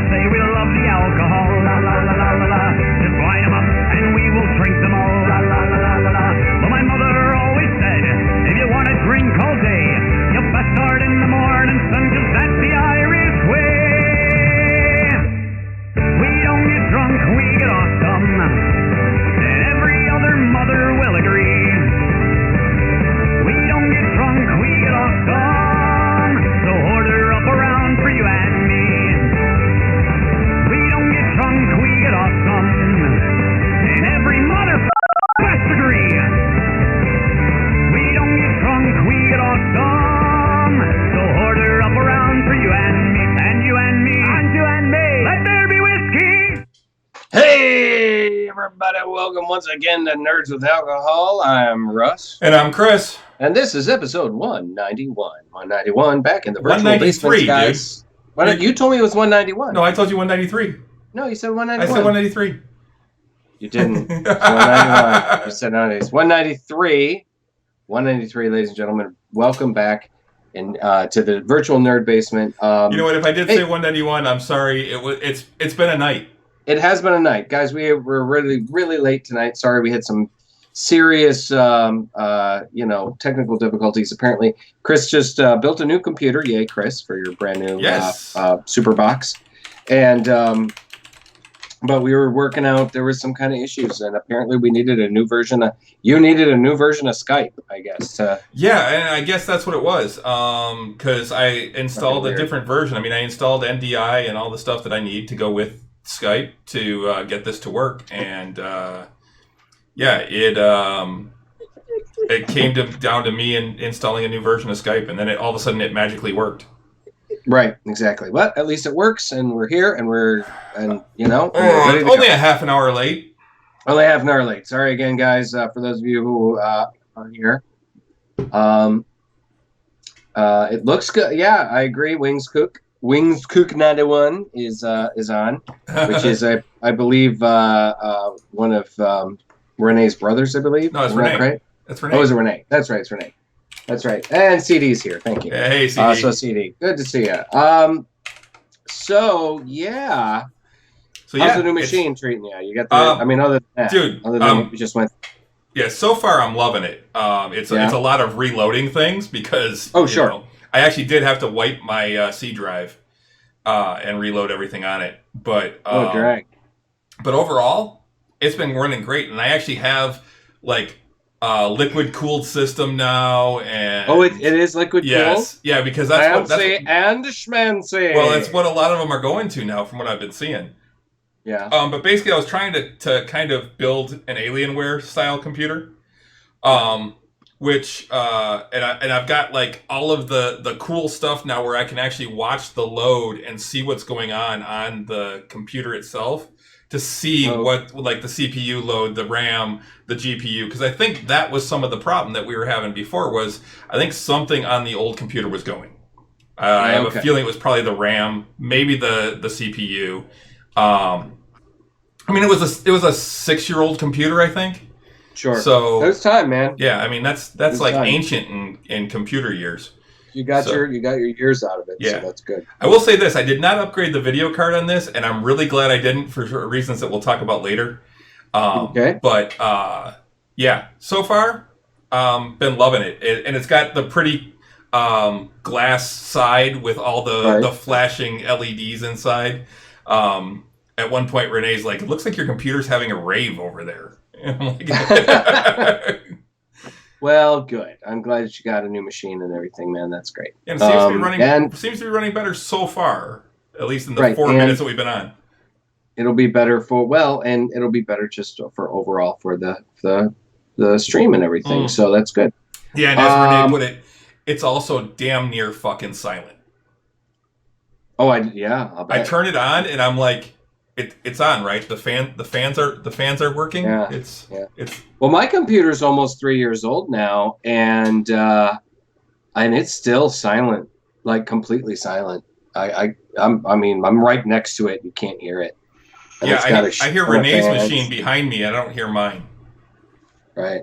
say we love the alcohol, la la la la la la. Just line 'em up and we will drink them all, la la la la la la. But my mother always said, if you want to drink all day, you best start in the morning, son, 'cause that's the Irish way. We don't get drunk, we get awesome, and every other mother will agree. We don't get drunk, we get awesome, so order up around for you and me. We don't get drunk, we get awesome, and every motherfucker must agree. We don't get drunk, we get awesome, so order up around for you and me, and you and me, and you and me. Let there be whiskey! Hey, everybody, welcome once again to Nerds with Alcohol. I'm Russ. And I'm Chris. And this is episode 191. 191, back in the virtual 193, basement, guys. You told me it was 191. No, I told you 193. No, you said 191. I said 193. You didn't. It's 191. You said 190. It's 193. 193, ladies and gentlemen. Welcome back to the virtual nerd basement. You know what? If I did say 191, I'm sorry. It's been a night. It has been a night, guys. We're really, really late tonight. Sorry, we had some serious, technical difficulties. Apparently, Chris just built a new computer. Yay, Chris, for your brand new super box. And but we were working out. There was some kind of issues, and apparently, we needed a new version. You needed a new version of Skype, I guess. Yeah, and I guess that's what it was. Because I installed a different version. I mean, I installed NDI and all the stuff that I need to go with Skype to get this to work, and it came down to me installing a new version of Skype, and then all of a sudden it magically worked. Right, exactly. But at least it works, and we're here, and we're ready to only a half an hour late. Only half an hour late. Sorry again, guys. For those of you who are here, it looks good. Yeah, I agree. Wings Cook 91 is on, which is I believe one of Renee's brothers, I believe. No, it's Renee. Right? That's Renee. Oh, is it Renee? That's right, it's Renee. That's right. And CD's here. Thank you. Hey, CD. So CD, good to see you. So how's the new machine treating you? You got the. Other than that, dude. Other than you just went. Yeah, so far I'm loving it. It's a lot of reloading things because. Oh, sure. I actually did have to wipe my C drive and reload everything on it, but drag. But overall, it's been running great, and I actually have liquid cooled system now, and it is liquid cooled. Yeah, because fancy and schmancy. Well, that's what a lot of them are going to now, from what I've been seeing. Yeah. But basically, I was trying to kind of build an Alienware style computer. Which I've got all of the cool stuff now where I can actually watch the load and see what's going on the computer itself to see what the CPU load, the RAM, the GPU, because I think that was some of the problem that we were having before was I think something on the old computer was going. I have a feeling it was probably the RAM, maybe the CPU. It was a 6-year-old computer, I think. Sure. So it's time, man. Yeah, I mean that's ancient in computer years. You got your years out of it. Yeah, so that's good. I will say this: I did not upgrade the video card on this, and I'm really glad I didn't for reasons that we'll talk about later. But so far, been loving it, and it's got the pretty glass side with all the flashing LEDs inside. At one point, Renee's like, "It looks like your computer's having a rave over there." Well, good. I'm glad that you got a new machine and everything, man. That's great. And it seems to be running better so far, at least in the 4 minutes that we've been on. It'll be better and it'll be better just for overall for the stream and everything. So that's good. Yeah, and as Renee put it, it's also damn near fucking silent. Oh, I'll bet. I turn it on and I'm like, it's on, right? The fans are working. Yeah. It's well, my computer's almost 3 years old now, and it's still silent, completely silent. I'm right next to it. You can't hear it. And I hear Renee's machine behind me. I don't hear mine. Right.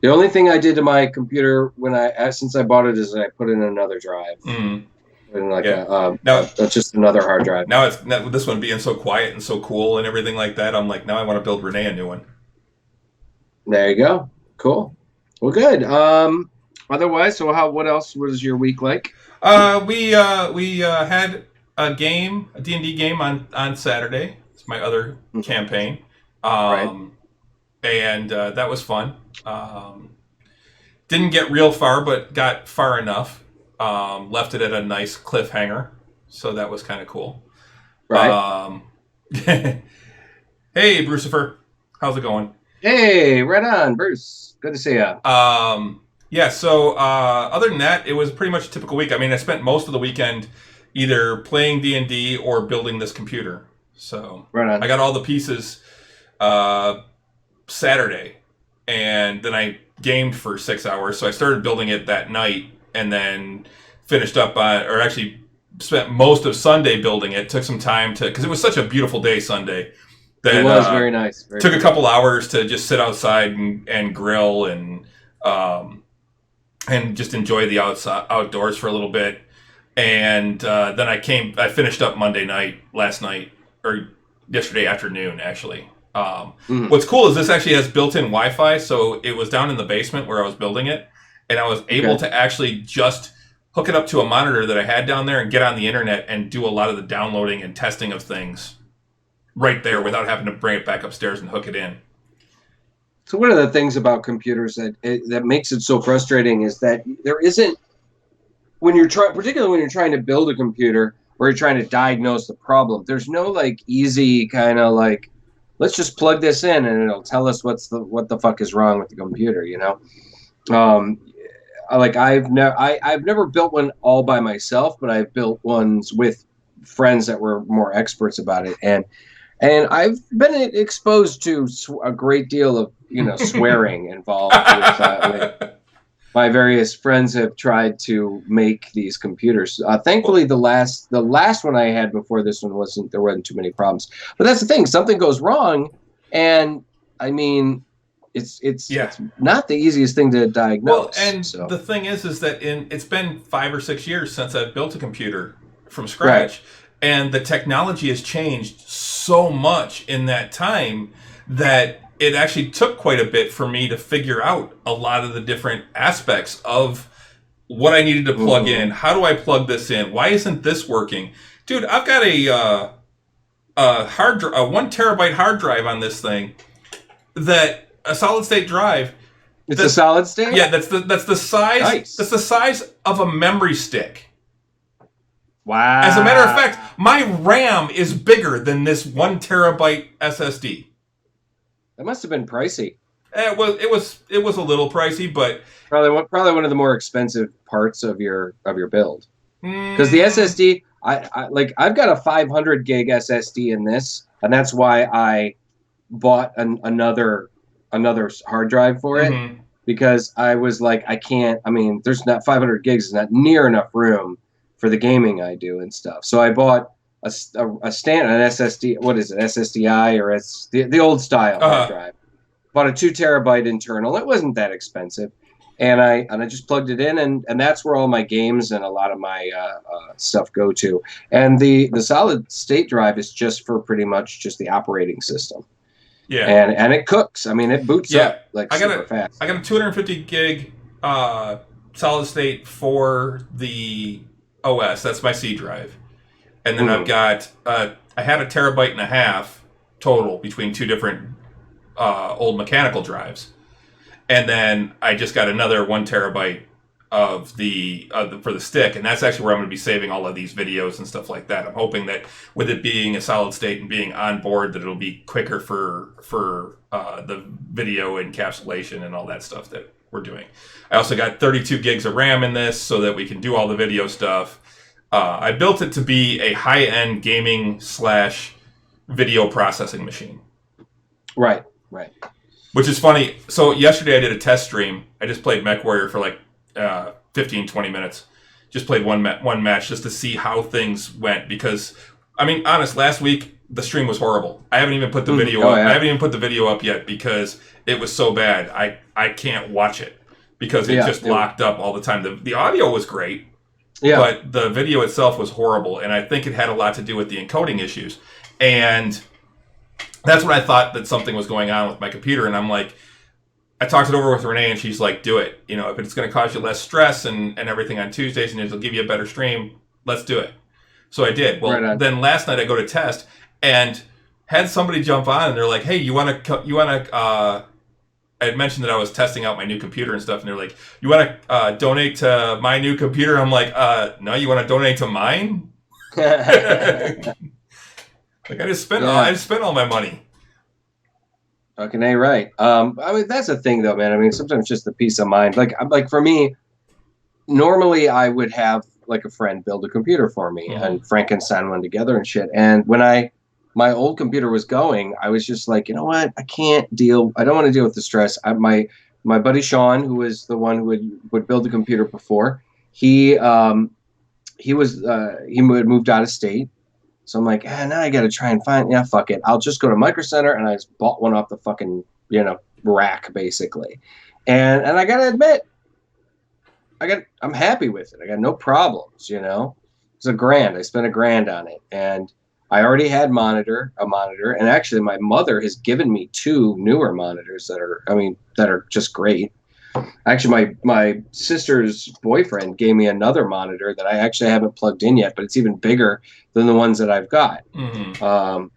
The only thing I did to my computer since I bought it is I put in another drive. Mm. And like that's just another hard drive. Now with this one being so quiet and so cool and everything like that, I'm like, now I want to build Renee a new one. There you go. Cool. Well, good. Otherwise, so what else was your week like? We had a D&D game on Saturday. It's my other campaign. Right. And that was fun. Didn't get real far, but got far enough. Left it at a nice cliffhanger, so that was kind of cool. Right. Hey, Brucifer, how's it going? Hey, right on, Bruce. Good to see you. Yeah. So other than that, it was pretty much a typical week. I mean, I spent most of the weekend either playing D&D or building this computer. So right on. I got all the pieces Saturday, and then I gamed for 6 hours. So I started building it that night, and then finished up or actually spent most of Sunday building it. Took some time because it was such a beautiful day Sunday. That, it was very nice. Took a couple hours to just sit outside and grill and just enjoy the outdoors for a little bit. And then I finished up last night, or yesterday afternoon, actually. What's cool is this actually has built-in Wi-Fi, so it was down in the basement where I was building it, and I was able to actually just hook it up to a monitor that I had down there and get on the internet and do a lot of the downloading and testing of things right there without having to bring it back upstairs and hook it in. So one of the things about computers that makes it so frustrating is that there isn't, particularly when you're trying to build a computer or you're trying to diagnose the problem, there's no like easy kind of like, let's just plug this in and it'll tell us what the fuck is wrong with the computer, you know? Like I've never built one all by myself, but I've built ones with friends that were more experts about it, and I've been exposed to a great deal of swearing involved. With my various friends have tried to make these computers. Thankfully, the last one I had before this one there wasn't too many problems. But that's the thing; something goes wrong, and I mean, it's not the easiest thing to diagnose. Well, and the thing is that it's been 5 or 6 years since I've built a computer from scratch, right. And the technology has changed so much in that time that it actually took quite a bit for me to figure out a lot of the different aspects of what I needed to plug in. How do I plug this in? Why isn't this working? Dude, I've got a 1 terabyte hard drive on this thing, a solid state drive. It's a solid state? Yeah, that's the size. Nice. That's the size of a memory stick. Wow. As a matter of fact, my RAM is bigger than this 1 terabyte SSD. That must have been pricey. It was a little pricey, but probably one of the more expensive parts of your build. Because the SSD, I've got a 500 gig SSD in this, and that's why I bought another hard drive for it, because I was like, there's not 500 gigs is not near enough room for the gaming I do and stuff. So I bought an SSD. What is it? SSDI, or it's the old style hard drive. Bought a 2 terabyte internal. It wasn't that expensive, and I just plugged it in, and that's where all my games and a lot of my stuff go to. And the solid state drive is just for pretty much just the operating system. Yeah, and it cooks. I mean, it boots up super fast. I got a 250 gig solid state for the OS. That's my C drive, and then I've got I had a terabyte and a half total between two different old mechanical drives, and then I just got another 1 terabyte of for the stick, and that's actually where I'm going to be saving all of these videos and stuff like that. I'm hoping that with it being a solid state and being on board, that it'll be quicker for the video encapsulation and all that stuff that we're doing. I also got 32 gigs of RAM in this so that we can do all the video stuff. I built it to be a high-end gaming / video processing machine. Right. Which is funny. So yesterday I did a test stream. I just played MechWarrior for like 15, 20 minutes. Just played one match just to see how things went. Because, I mean, honest, last week the stream was horrible. I haven't even put the video up. Yeah. I haven't even put the video up yet because it was so bad. I can't watch it because it just locked up all the time. The audio was great. but the video itself was horrible, and I think it had a lot to do with the encoding issues. And that's when I thought that something was going on with my computer, and I'm like, I talked it over with Renee, and she's like, do it. You know, if it's going to cause you less stress and everything on Tuesdays, and it'll give you a better stream, let's do it. So I did. Well, then last night I go to test, and had somebody jump on, and they're like, hey, you want to, I had mentioned that I was testing out my new computer and stuff, and they're like, you want to donate to my new computer? I'm like, no, you want to donate to mine? Like, I just spent all my money. Fucking A, right. I mean, that's the thing, though, man. I mean, sometimes just the peace of mind. Like for me, normally I would have like a friend build a computer for me, and Frankenstein one together and shit. And when my old computer was going, I was just like, you know what? I don't want to deal with the stress. My buddy Sean, who was the one who would build the computer before, he had moved out of state. So I'm like, now I got to try and find, fuck it. I'll just go to Micro Center, and I just bought one off the fucking, rack basically. And I got to admit, I'm happy with it. I got no problems, It's $1,000. I spent $1,000 on it. And I already had a monitor, and actually my mother has given me 2 newer monitors that are just great. Actually, my sister's boyfriend gave me another monitor that I actually haven't plugged in yet, but it's even bigger than the ones that I've got. I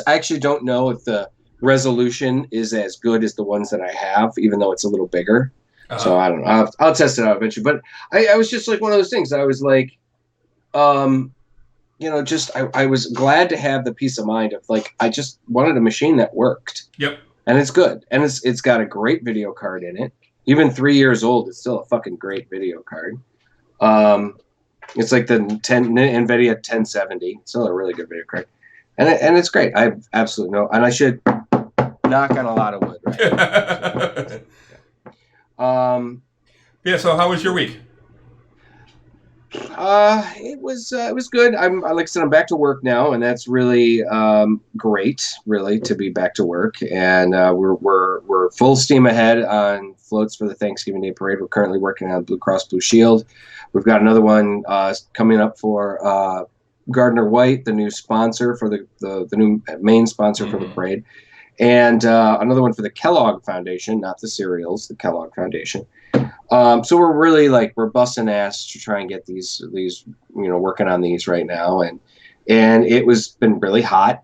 actually don't know if the resolution is as good as the ones that I have, even though it's a little bigger. So I don't know. I'll test it out eventually. But I was just like one of those things. I was like, I was glad to have the peace of mind of like, I just wanted a machine that worked. Yep. And it's good. And it's got a great video card in it. Even 3 years old, it's still a fucking great video card. It's like the Nvidia 1070. It's still a really good video card. And it's great. I have absolutely no, and I should knock on a lot of wood, right? So how was your week? It was good. Like I said, I'm back to work now, and that's really great, really, to be back to work. And we're full steam ahead on floats for the Thanksgiving Day Parade. We're currently working on Blue Cross Blue Shield. We've got another one coming up for Gardner White, the new sponsor for the new main sponsor for the parade, and another one for the Kellogg Foundation, not the cereals, the Kellogg Foundation. So we're really we're busting ass to try and get these working on these right now, and it been really hot.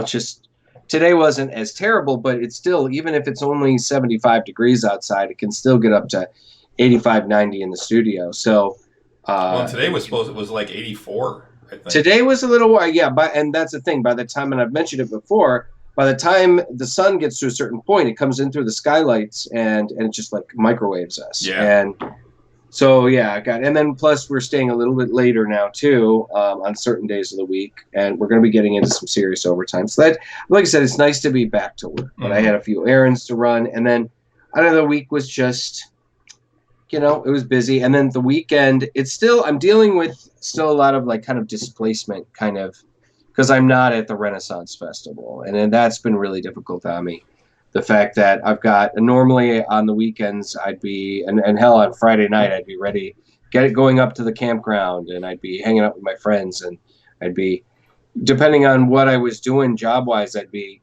Just today wasn't as terrible, but it's still, even if it's only 75 degrees outside, it can still get up to 85, 90 in the studio. So today it was like 84. I think. Today was a little and that's the thing. By the time, and I've mentioned it before, by the time the sun gets to a certain point, it comes in through the skylights and it just like microwaves us. Yeah. And so, and then plus we're staying a little bit later now too, on certain days of the week, and we're going to be getting into some serious overtime. So that, like I said, it's nice to be back to work, but I had a few errands to run, and then the week was just, it was busy. And then the weekend, I'm dealing with still a lot of kind of displacement because I'm not at the Renaissance Festival. And then that's been really difficult on me. The fact that I've got, normally on the weekends, I'd be, and hell, on Friday night, I'd be ready, going up to the campground, and I'd be hanging out with my friends, and I'd be, depending on what I was doing job-wise, I'd be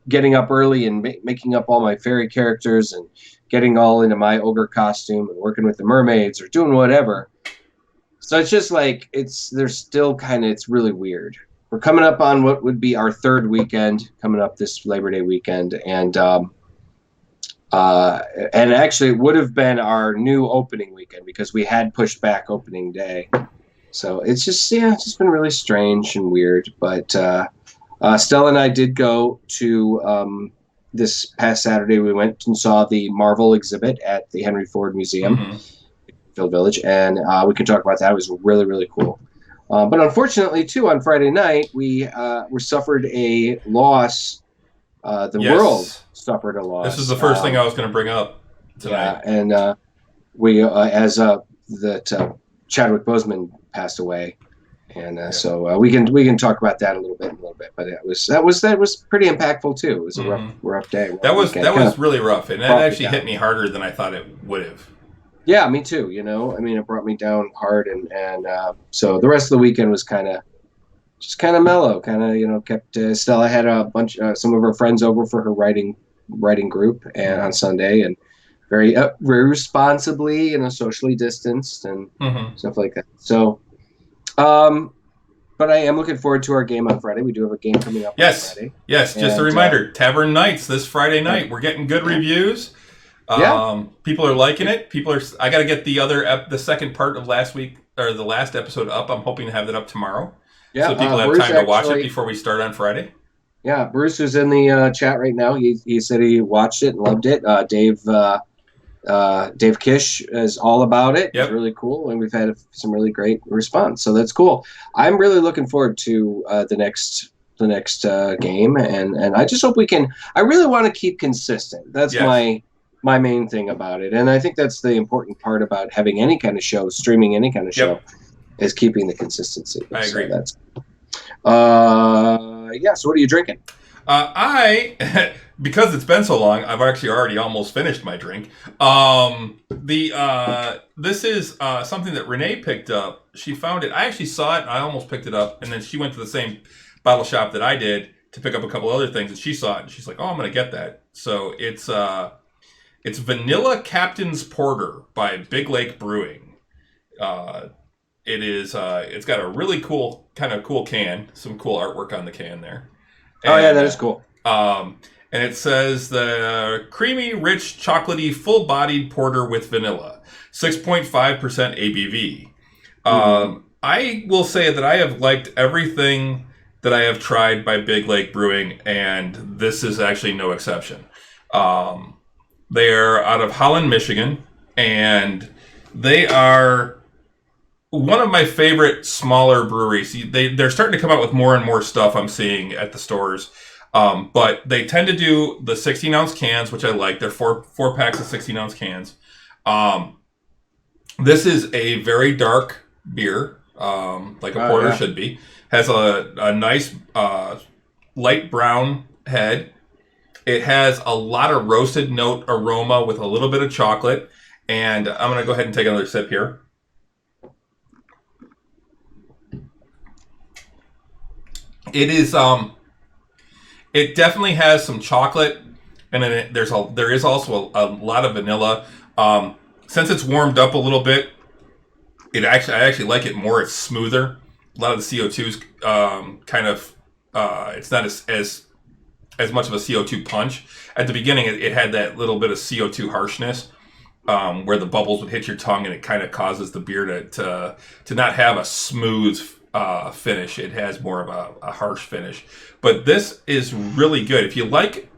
getting up early and making up all my fairy characters and getting all into my ogre costume and working with the mermaids or doing whatever. So it's just it's really weird. We're coming up on what would be our third weekend, coming up this Labor Day weekend, and actually it would have been our new opening weekend because we had pushed back opening day. So it's just been really strange and weird. But Stella and I did go to this past Saturday. We went and saw the Marvel exhibit at the Henry Ford Museum, in Field Village, and we can talk about that. It was really, really cool. But unfortunately, too, on Friday night, we suffered a loss. The world suffered a loss. This is the first thing I was going to bring up tonight. Yeah, and we, Chadwick Boseman passed away, and so we can talk about that a little bit. But that was pretty impactful too. It was a rough day. That was really rough, and that actually hit me harder than I thought it would have. Yeah, me too. You know, I mean, it brought me down hard, and so the rest of the weekend was kind of just kind of mellow. Kind of, you know, kept. Stella had a bunch, some of her friends over for her writing group, and on Sunday, and very responsibly, you know, socially distanced and stuff like that. So, but I am looking forward to our game on Friday. We do have a game coming up on Friday. Yes, just a reminder, Tavern Nights this Friday night. We're getting good reviews. People are liking it. I got to get the second part of last week, or the last episode up. I'm hoping to have that up tomorrow. Yeah, so people have Bruce time to watch it before we start on Friday. Yeah, Bruce is in the chat right now. He said he watched it and loved it. Dave Kish is all about it. Yep. It's really cool, and we've had some really great response. So that's cool. I'm really looking forward to the next game, and I just hope we can. I really want to keep consistent. That's my main thing about it, and I think that's the important part about having any kind of show, streaming any kind of show, is keeping the consistency. I agree. So that's so what are you drinking? Because it's been so long, I've actually already almost finished my drink. This is something that Renee picked up. She found it. I actually saw it, and I almost picked it up, and then she went to the same bottle shop that I did to pick up a couple other things, and she saw it, and she's like, "Oh, I'm going to get that." So it's Vanilla Captain's Porter by Big Lake Brewing. It's got a really cool can, some cool artwork on the can there. And, that is cool. And it says the creamy, rich, chocolatey, full-bodied porter with vanilla, 6.5% ABV. I will say that I have liked everything that I have tried by Big Lake Brewing, and this is actually no exception. They are out of Holland, Michigan, and they are one of my favorite smaller breweries. They're starting to come out with more and more stuff I'm seeing at the stores. But they tend to do the 16-ounce cans, which I like. They're four packs of 16-ounce cans. This is a very dark beer, like a porter should be. Has a nice light brown head. It has a lot of roasted note aroma with a little bit of chocolate. And I'm going to go ahead and take another sip here. It is... It definitely has some chocolate, and then there is also a lot of vanilla. Since it's warmed up a little bit, I actually like it more. It's smoother. A lot of the CO2's it's not as much of a CO2 punch. At the beginning, it had that little bit of CO2 harshness, where the bubbles would hit your tongue, and it kind of causes the beer to not have a smooth finish. It has more of a harsh finish. But this is really good. If you like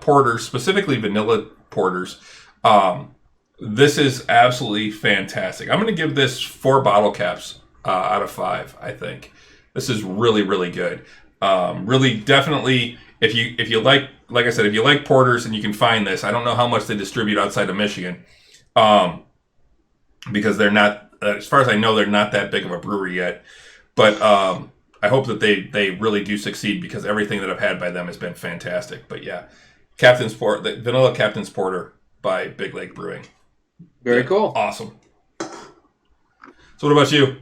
porters, specifically vanilla porters, this is absolutely fantastic. I'm going to give this 4 bottle caps out of 5, I think. This is really, really good. Really, definitely, if you like I said, if you like porters and you can find this, I don't know how much they distribute outside of Michigan, because they're not, as far as I know, they're not that big of a brewery yet. But I hope that they really do succeed, because everything that I've had by them has been fantastic. But yeah, the Vanilla Captain's Porter by Big Lake Brewing. Very cool. Awesome. So what about you?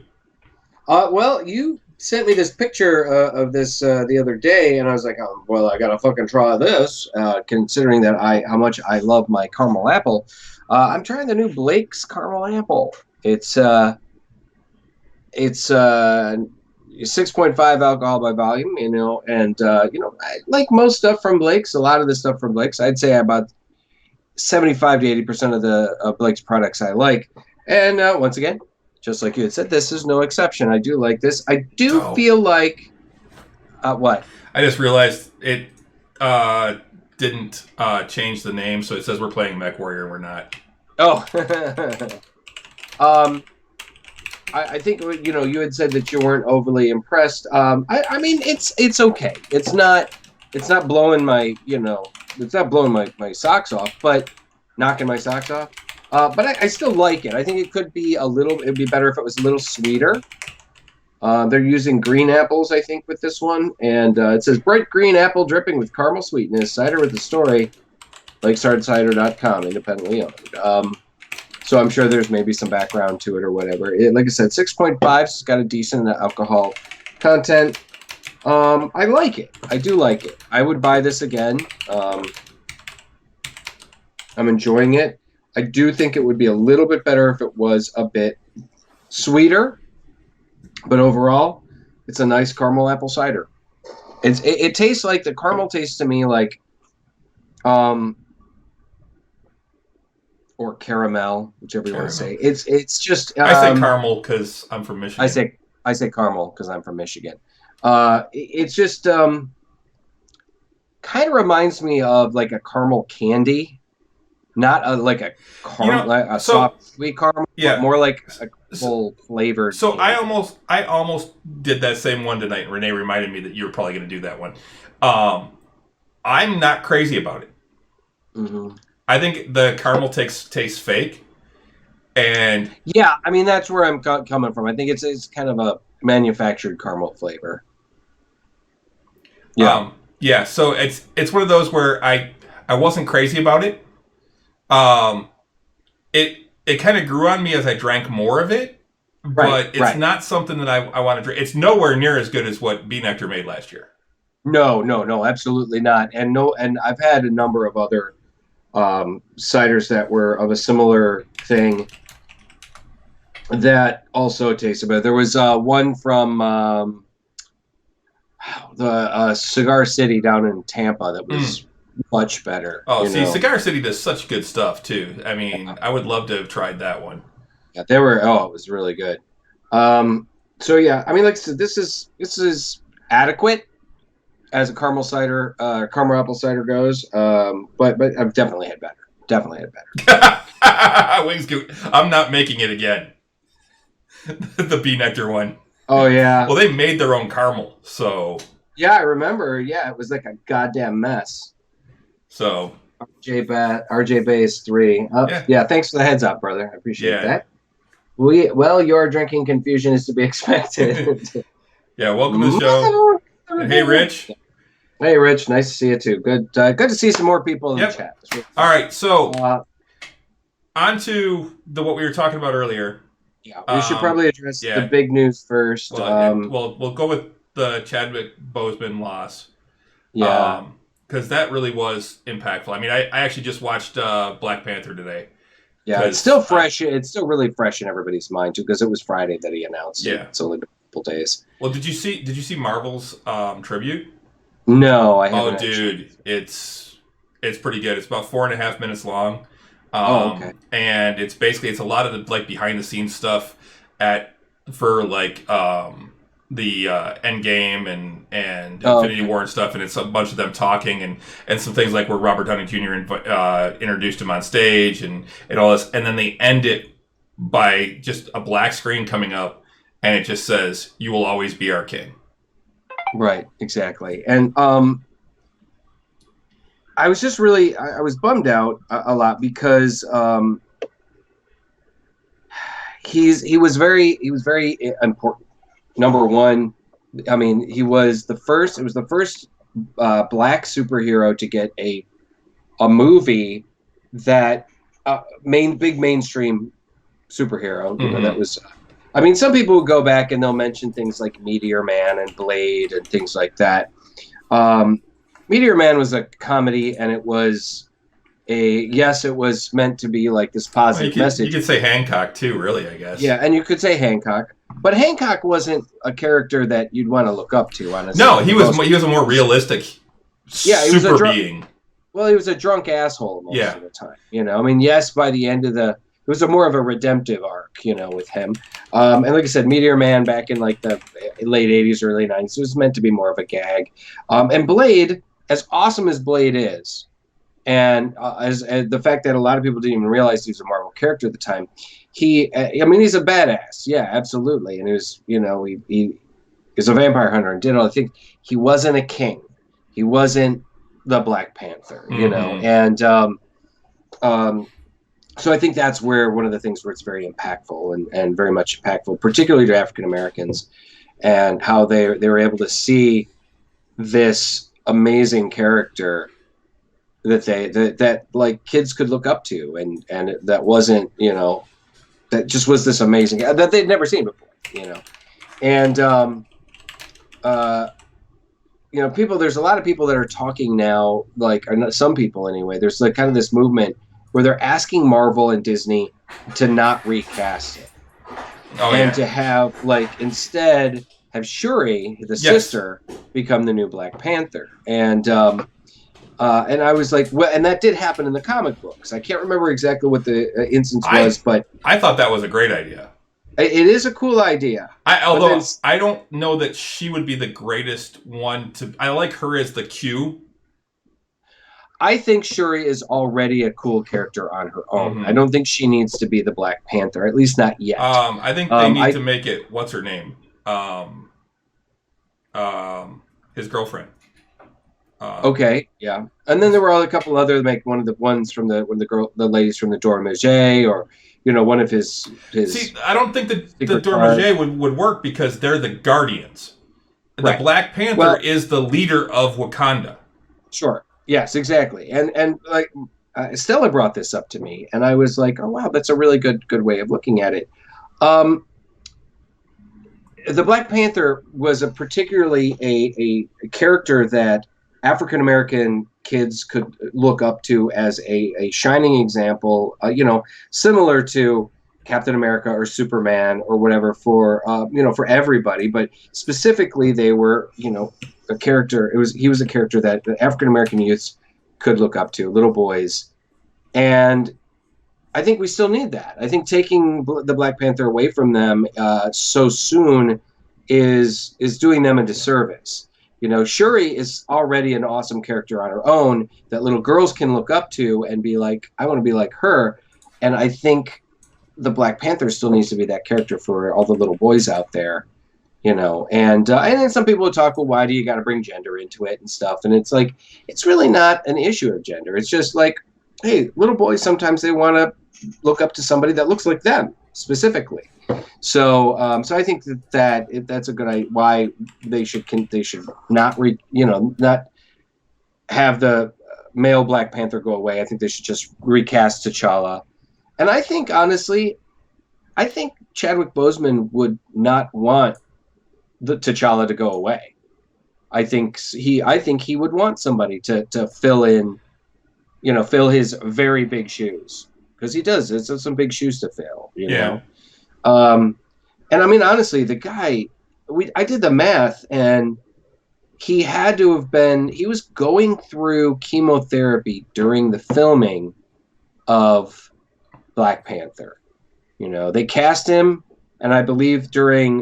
Well, you sent me this picture of this the other day, and I was like, oh, well, I gotta fucking try this, considering that how much I love my caramel apple. I'm trying the new Blake's caramel apple. It's 6.5 alcohol by volume, you know, and I like most stuff from Blake's. A lot of the stuff from Blake's, I'd say about 75 to 80% of the Blake's products I like. And once again, just like you had said, this is no exception. I do like this. I do feel like what? I just realized it didn't change the name, so it says we're playing Mech Warrior. We're not. Oh. I think you had said that you weren't overly impressed. I mean it's okay. It's not blowing my my socks off, but knocking my socks off. But I still like it. I think it'd be better if it was a little sweeter. They're using green apples, I think, with this one, and it says bright green apple dripping with caramel sweetness, cider with a story, lakestarcider.com, independently owned. So So I'm sure there's maybe some background to it or whatever. Like I said, 6.5. It's got a decent alcohol content. I like it. I do like it. I would buy this again. I'm enjoying it. I do think it would be a little bit better if it was a bit sweeter. But overall, it's a nice caramel apple cider. It tastes like the caramel tastes to me like or caramel, whichever you want to say. It's just I say caramel because I'm from Michigan. I say caramel because I'm from Michigan. It's just kind of reminds me of like a caramel candy, not like a caramel, like soft sweet caramel, but more like a full flavored. So candy. I almost did that same one tonight. Renee reminded me that you were probably going to do that one. I'm not crazy about it. Mm-hmm. I think the caramel tastes fake, and yeah, I mean that's where I'm coming from. I think it's kind of a manufactured caramel flavor. Yeah, yeah. So it's one of those where I wasn't crazy about it. It kind of grew on me as I drank more of it, but it's not something that I want to drink. It's nowhere near as good as what Bee Nectar made last year. No, absolutely not. And I've had a number of other ciders that were of a similar thing that also tasted better. There was one from the Cigar City down in Tampa that was much better. Oh, Cigar City does such good stuff too. I mean, I would love to have tried that one. Yeah, they were. Oh, it was really good. So yeah, I mean, like I said, this is adequate as a caramel cider, caramel apple cider goes. But I've definitely had better. Wings Goot. I'm not making it again. The Bee Nectar one. Oh yeah. Well, they made their own caramel, so. Yeah, I remember. Yeah, it was like a goddamn mess. So. RJ Bays 3. Yeah. Thanks for the heads up, brother. I appreciate that. Well, your drinking confusion is to be expected. Yeah, welcome to the show. And hey, Rich. Hey, Rich. Nice to see you too. Good to see some more people in the chat. Really all right, so on to what we were talking about earlier. Yeah, we should probably address the big news first. Well, we'll go with the Chadwick Boseman loss. Yeah. Because that really was impactful. I mean, I actually just watched Black Panther today. Yeah, it's still fresh. It's still really fresh in everybody's mind too, because it was Friday that he announced it. It's only been a couple days. Well, did you see Marvel's tribute? No, I haven't. Oh, dude, it's pretty good. It's about 4.5 minutes long. Okay. And it's a lot of the like behind the scenes stuff for like the Endgame and Infinity War and stuff, and it's a bunch of them talking and some things like where Robert Downey Jr. Introduced him on stage and all this, and then they end it by just a black screen coming up, and it just says, "You will always be our king." Right, exactly, and I was just really I was bummed out a lot because he was very important. Number one, I mean, it was the first black superhero to get a movie that big mainstream superhero. You know, that was. I mean, some people will go back and they'll mention things like Meteor Man and Blade and things like that. Meteor Man was a comedy, and it was it was meant to be like this positive message. You could say Hancock too, really, I guess. Yeah, and you could say Hancock, but Hancock wasn't a character that you'd want to look up to, honestly. No, he was a more realistic super being. Well, he was a drunk asshole most of the time. You know, I mean, yes, by the end of it was more of a redemptive arc, you know, with him. And like I said, Meteor Man back in like the late 80s, early 90s, it was meant to be more of a gag. And Blade, as awesome as Blade is, and as the fact that a lot of people didn't even realize he was a Marvel character at the time, he's a badass. Yeah, absolutely. And he was, you know, he is a vampire hunter and did all the things. He wasn't a king. He wasn't the Black Panther, you know, and so I think that's where one of the things where it's very impactful and very much impactful, particularly to African Americans, and how they were able to see this amazing character that like kids could look up to, and that wasn't, that just was this amazing that they'd never seen before, and people. There's a lot of people that are talking now, like, or not, some people anyway. There's like kind of this movement where they're asking Marvel and Disney to not recast it, to have instead have Shuri, the sister, become the new Black Panther, and I was like, well, and that did happen in the comic books. I can't remember exactly what the instance was, but I thought that was a great idea. It is a cool idea. Although I don't know that she would be the greatest one to. I like her as the Q. I think Shuri is already a cool character on her own. Mm-hmm. I don't think she needs to be the Black Panther, at least not yet. I think they need to make it. What's her name? His girlfriend. Okay, yeah, and then there were a couple other, like one of the ones from the ladies from the Dora Milaje, or one of his. See, I don't think that the Dora Milaje would work because they're the Guardians. The Black Panther is the leader of Wakanda. Sure. Yes, exactly, and like Stella brought this up to me, and I was like, oh wow, that's a really good way of looking at it. The Black Panther was a particularly a character that African American kids could look up to as a shining example, similar to Captain America or Superman or whatever for everybody, but specifically they were, a character. He was a character that the African American youths could look up to, little boys, and I think we still need that. I think taking the Black Panther away from them so soon is doing them a disservice. Shuri is already an awesome character on her own that little girls can look up to and be like, I want to be like her. And I think the Black Panther still needs to be that character for all the little boys out there, And then some people would talk, well, why do you got to bring gender into it and stuff? And it's like, it's really not an issue of gender. It's just like, hey, little boys, sometimes they want to look up to somebody that looks like them specifically. So I think that's a good idea. Why they should not not have the male Black Panther go away. I think they should just recast T'Challa. And I think honestly, Chadwick Boseman would not want the T'Challa to go away. I think he would want somebody to fill in, fill his very big shoes, because he does. It's some big shoes to fill. You know. And I mean, honestly, the guy, I did the math, and he was going through chemotherapy during the filming of Black Panther. They cast him, and I believe during,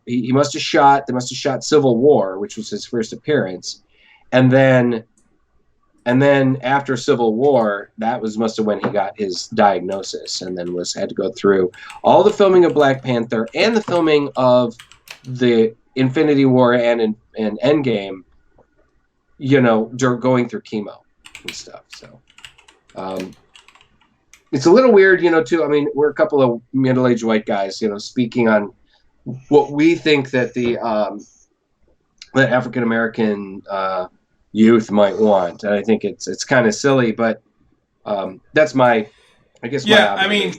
they must have shot Civil War, which was his first appearance. And then after Civil War, must have when he got his diagnosis, and then had to go through all the filming of Black Panther and the filming of the Infinity War and Endgame, going through chemo and stuff. So it's a little weird, too. I mean, we're a couple of middle-aged white guys, speaking on what we think that the African American youth might want, and I think it's kind of silly, but that's my I mean,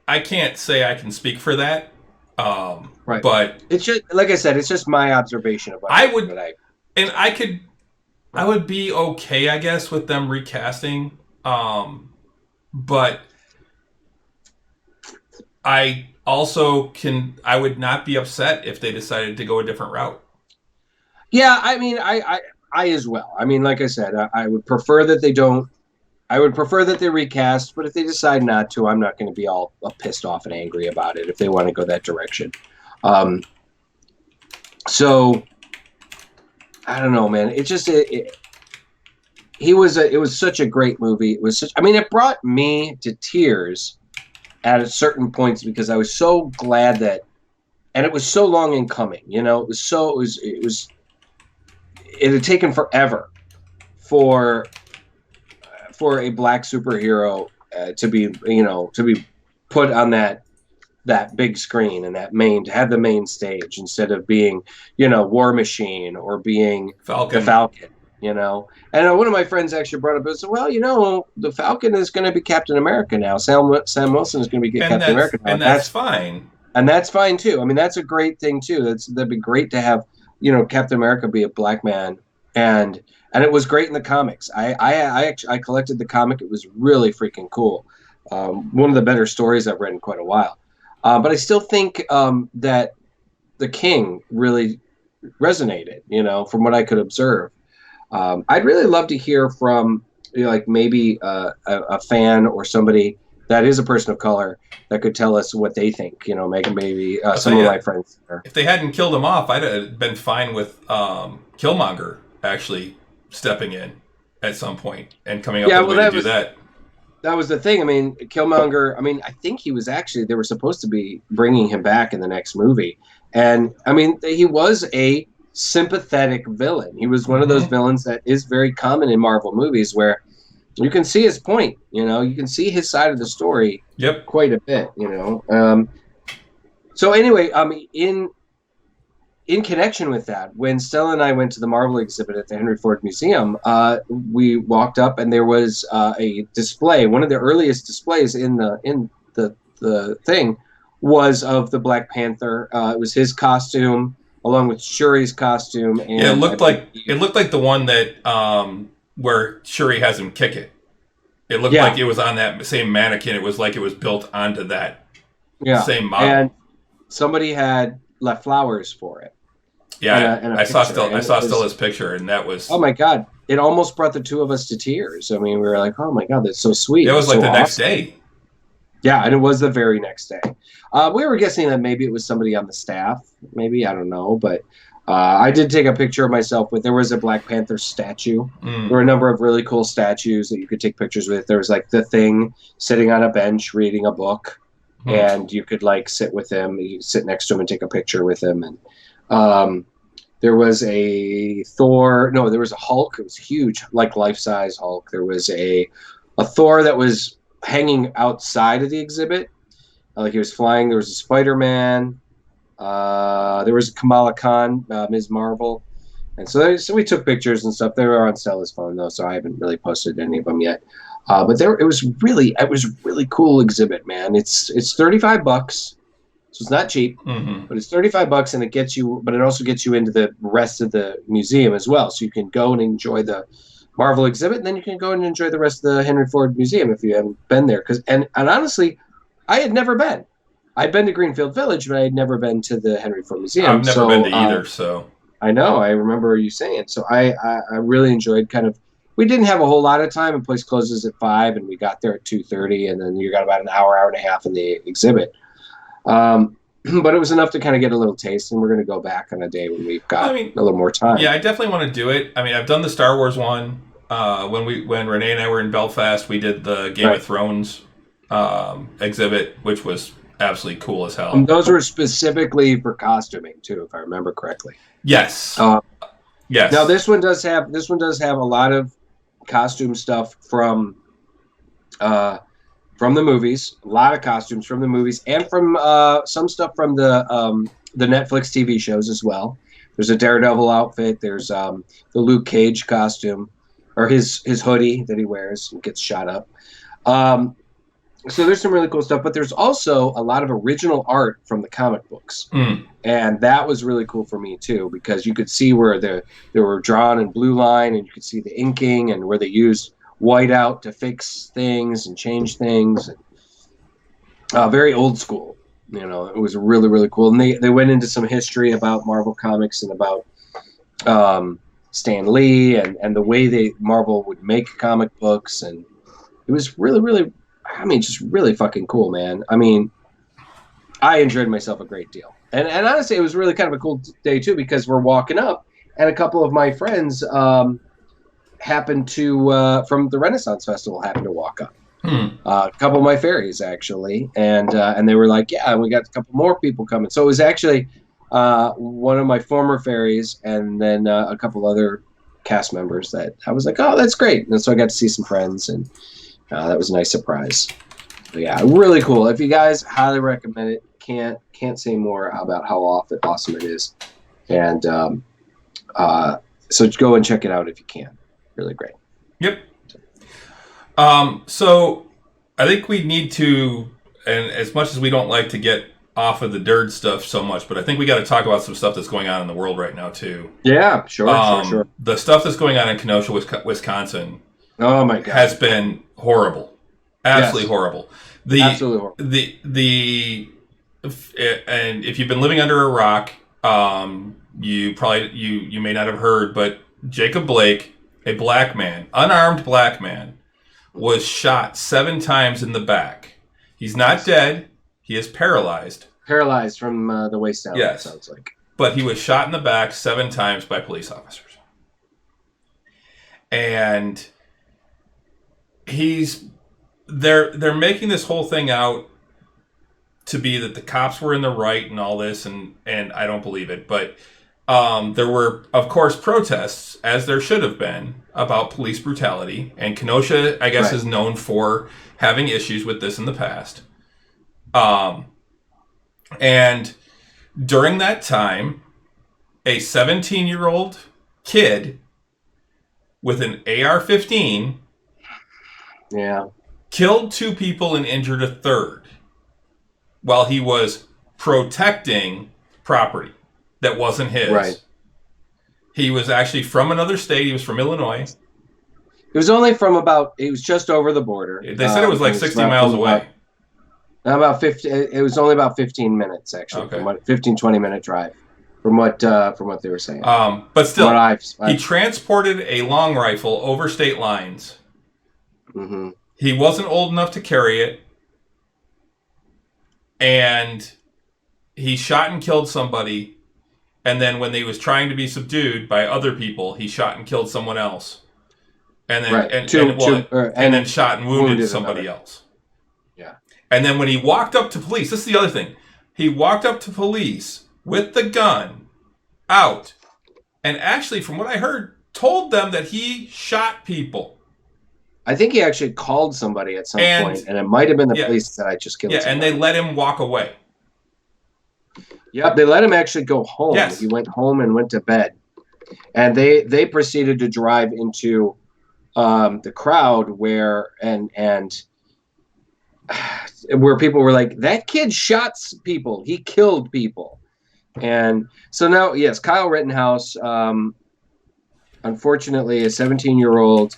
I can't say I can speak for that, right? But it's just, like I said, it's just my observation of what I would be okay, I guess, with them recasting, but I would not be upset if they decided to go a different route. Yeah, I mean, I as well. I mean, like I said, I would prefer that they don't. I would prefer that they recast, but if they decide not to, I'm not going to be all pissed off and angry about it if they want to go that direction. So I don't know, man. It just it was such a great movie. It brought me to tears at certain points because I was so glad and it was so long in coming. It had taken forever for a Black superhero to be put on that big screen and to have the main stage instead of being, War Machine or being Falcon. the Falcon. you know. And one of my friends actually brought up and said, well, you know, the Falcon is going to be Captain America now. Sam Wilson is going to be Captain America now. And that's fine. And that's fine too. I mean, that's a great thing too. That'd be great to have, you know, Captain America be a black man, and it was great in the comics. I collected the comic. It was really freaking cool. One of the better stories I've read in quite a while. But I still think that the King really resonated, you know, from what I could observe. I'd really love to hear from, you know, like maybe a fan or somebody that is a person of color that could tell us what they think. You know, maybe some of my friends. If they hadn't killed him off, I'd have been fine with Killmonger actually stepping in at some point and coming up with a way to do that. That was the thing. I mean, Killmonger, I mean, I think he was actually, they were supposed to be bringing him back in the next movie. And, I mean, he was a sympathetic villain. He was one of those villains that is very common in Marvel movies where you can see his point, you know, you can see his side of the story quite a bit, you know. So anyway, in connection with that, when Stella and I went to the Marvel exhibit at the Henry Ford Museum, we walked up and there was a display. One of the earliest displays in the thing was of the Black Panther. It was his costume along with Shuri's costume. And it looked like the one that where Shuri has him kick it. It looked like it was on that same mannequin. It was like it was built onto that same model. And somebody had left flowers for it. Yeah, I saw Stella's picture, and that was... Oh, my God. It almost brought the two of us to tears. I mean, we were like, oh, my God, that's so sweet. It was like the next day. Yeah, and it was the very next day. We were guessing that maybe it was somebody on the staff. Maybe, I don't know. But I did take a picture of myself with... There was a Black Panther statue. There were a number of really cool statues that you could take pictures with. There was, like, the Thing sitting on a bench reading a book. And you could, like, sit with him. You sit next to him and take a picture with him. And there was a Thor. No, there was a Hulk. It was huge, like life-size Hulk. There was a Thor that was hanging outside of the exhibit. Like he was flying. There was a Spider-Man. There was Kamala Khan, Ms. Marvel. And so we took pictures and stuff. They were on Stella's phone, though, so I haven't really posted any of them yet. But it was really cool exhibit, man. It's $35, so it's not cheap, but it's $35, and it also gets you into the rest of the museum as well. So you can go and enjoy the Marvel exhibit, and then you can go and enjoy the rest of the Henry Ford Museum if you haven't been there. And honestly, I had never been. I'd been to Greenfield Village, but I had never been to the Henry Ford Museum. I've never been to either, so I know. I remember you saying. So I really enjoyed kind of. We didn't have a whole lot of time. The place closes at 5, and we got there at 2:30, and then you got about an hour and a half in the exhibit. But it was enough to kind of get a little taste, and we're going to go back on a day when we've got a little more time. Yeah, I definitely want to do it. I mean, I've done the Star Wars one. When Renee and I were in Belfast, we did the Game of Thrones exhibit, which was absolutely cool as hell. And those were specifically for costuming too, if I remember correctly. Yes. Yes. Now this one does have a lot of costume stuff from the movies, a lot of costumes from the movies, and from some stuff from the Netflix TV shows as well. There's a Daredevil outfit. There's the Luke Cage costume, or his hoodie that he wears and gets shot up. So there's some really cool stuff, but there's also a lot of original art from the comic books. And that was really cool for me too, because you could see where they were drawn in blue line, and you could see the inking and where they used whiteout to fix things and change things. And, very old school, you know. It was really, really cool. And they went into some history about Marvel Comics and about Stan Lee and the way Marvel would make comic books, and it was really, really, I mean, just really fucking cool, man. I mean, I enjoyed myself a great deal. And honestly, it was really kind of a cool day, too, because we're walking up, and a couple of my friends happened to, from the Renaissance Festival, happened to walk up. A couple of my fairies, actually. And they were like, yeah, we got a couple more people coming. So it was actually one of my former fairies and then a couple other cast members that I was like, oh, that's great. And so I got to see some friends, and that was a nice surprise. But yeah, really cool. If you guys, highly recommend it. Can't say more about how awesome it is. And So go and check it out if you can. Really great. Yep. So I think we need to, and as much as we don't like to get off of the dirt stuff so much, but I think we got to talk about some stuff that's going on in the world right now too. Yeah, sure. The stuff that's going on in Kenosha, Wisconsin. Oh my God, has been horrible, absolutely horrible. Absolutely horrible. And if you've been living under a rock, you may not have heard, but Jacob Blake, a black man, unarmed black man, was shot 7 times in the back. He's not dead. He is paralyzed. Paralyzed from the waist down. Yes, it sounds like. But he was shot in the back 7 times by police officers, and they're making this whole thing out to be that the cops were in the right and all this, and I don't believe it. But there were, of course, protests, as there should have been, about police brutality. And Kenosha, I guess, is known for having issues with this in the past. And during that time, a 17-year-old kid with an AR-15 killed 2 people and injured a third while he was protecting property that wasn't his. Right. He was actually from another state. He was from Illinois. It was only from it was just over the border. They said it was like 60 miles away. About 50. It was only about 15 minutes, actually. Okay. 20 minute drive from what they were saying. But still, he transported a long rifle over state lines. Mm-hmm. He wasn't old enough to carry it. And he shot and killed somebody. And then when he was trying to be subdued by other people, he shot and killed someone else. And then and then shot and wounded somebody else. Yeah. And then when he walked up to police, this is the other thing. He walked up to police with the gun out, and actually, from what I heard, told them that he shot people. I think he actually called somebody at some point, and it might have been the police that I just killed somebody. And they let him walk away. Yep, they let him actually go home. Yes. He went home and went to bed. And they proceeded to drive into the crowd where people were like, that kid shot people. He killed people. And so now, yes, Kyle Rittenhouse, unfortunately, a 17-year-old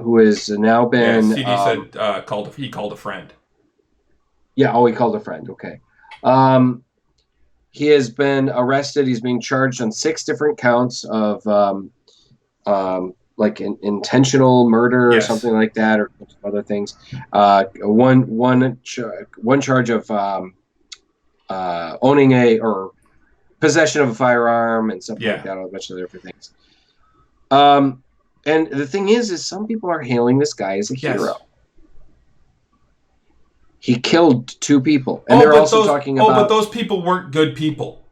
who has now been... CD said he called a friend. Yeah, he called a friend. Okay. He has been arrested. He's being charged on 6 different counts of like intentional murder or something like that, or other things. One charge of owning or possession of a firearm and something like that. A bunch of different things. And the thing is some people are hailing this guy as a hero. He killed 2 people, and they're also talking about. But those people weren't good people.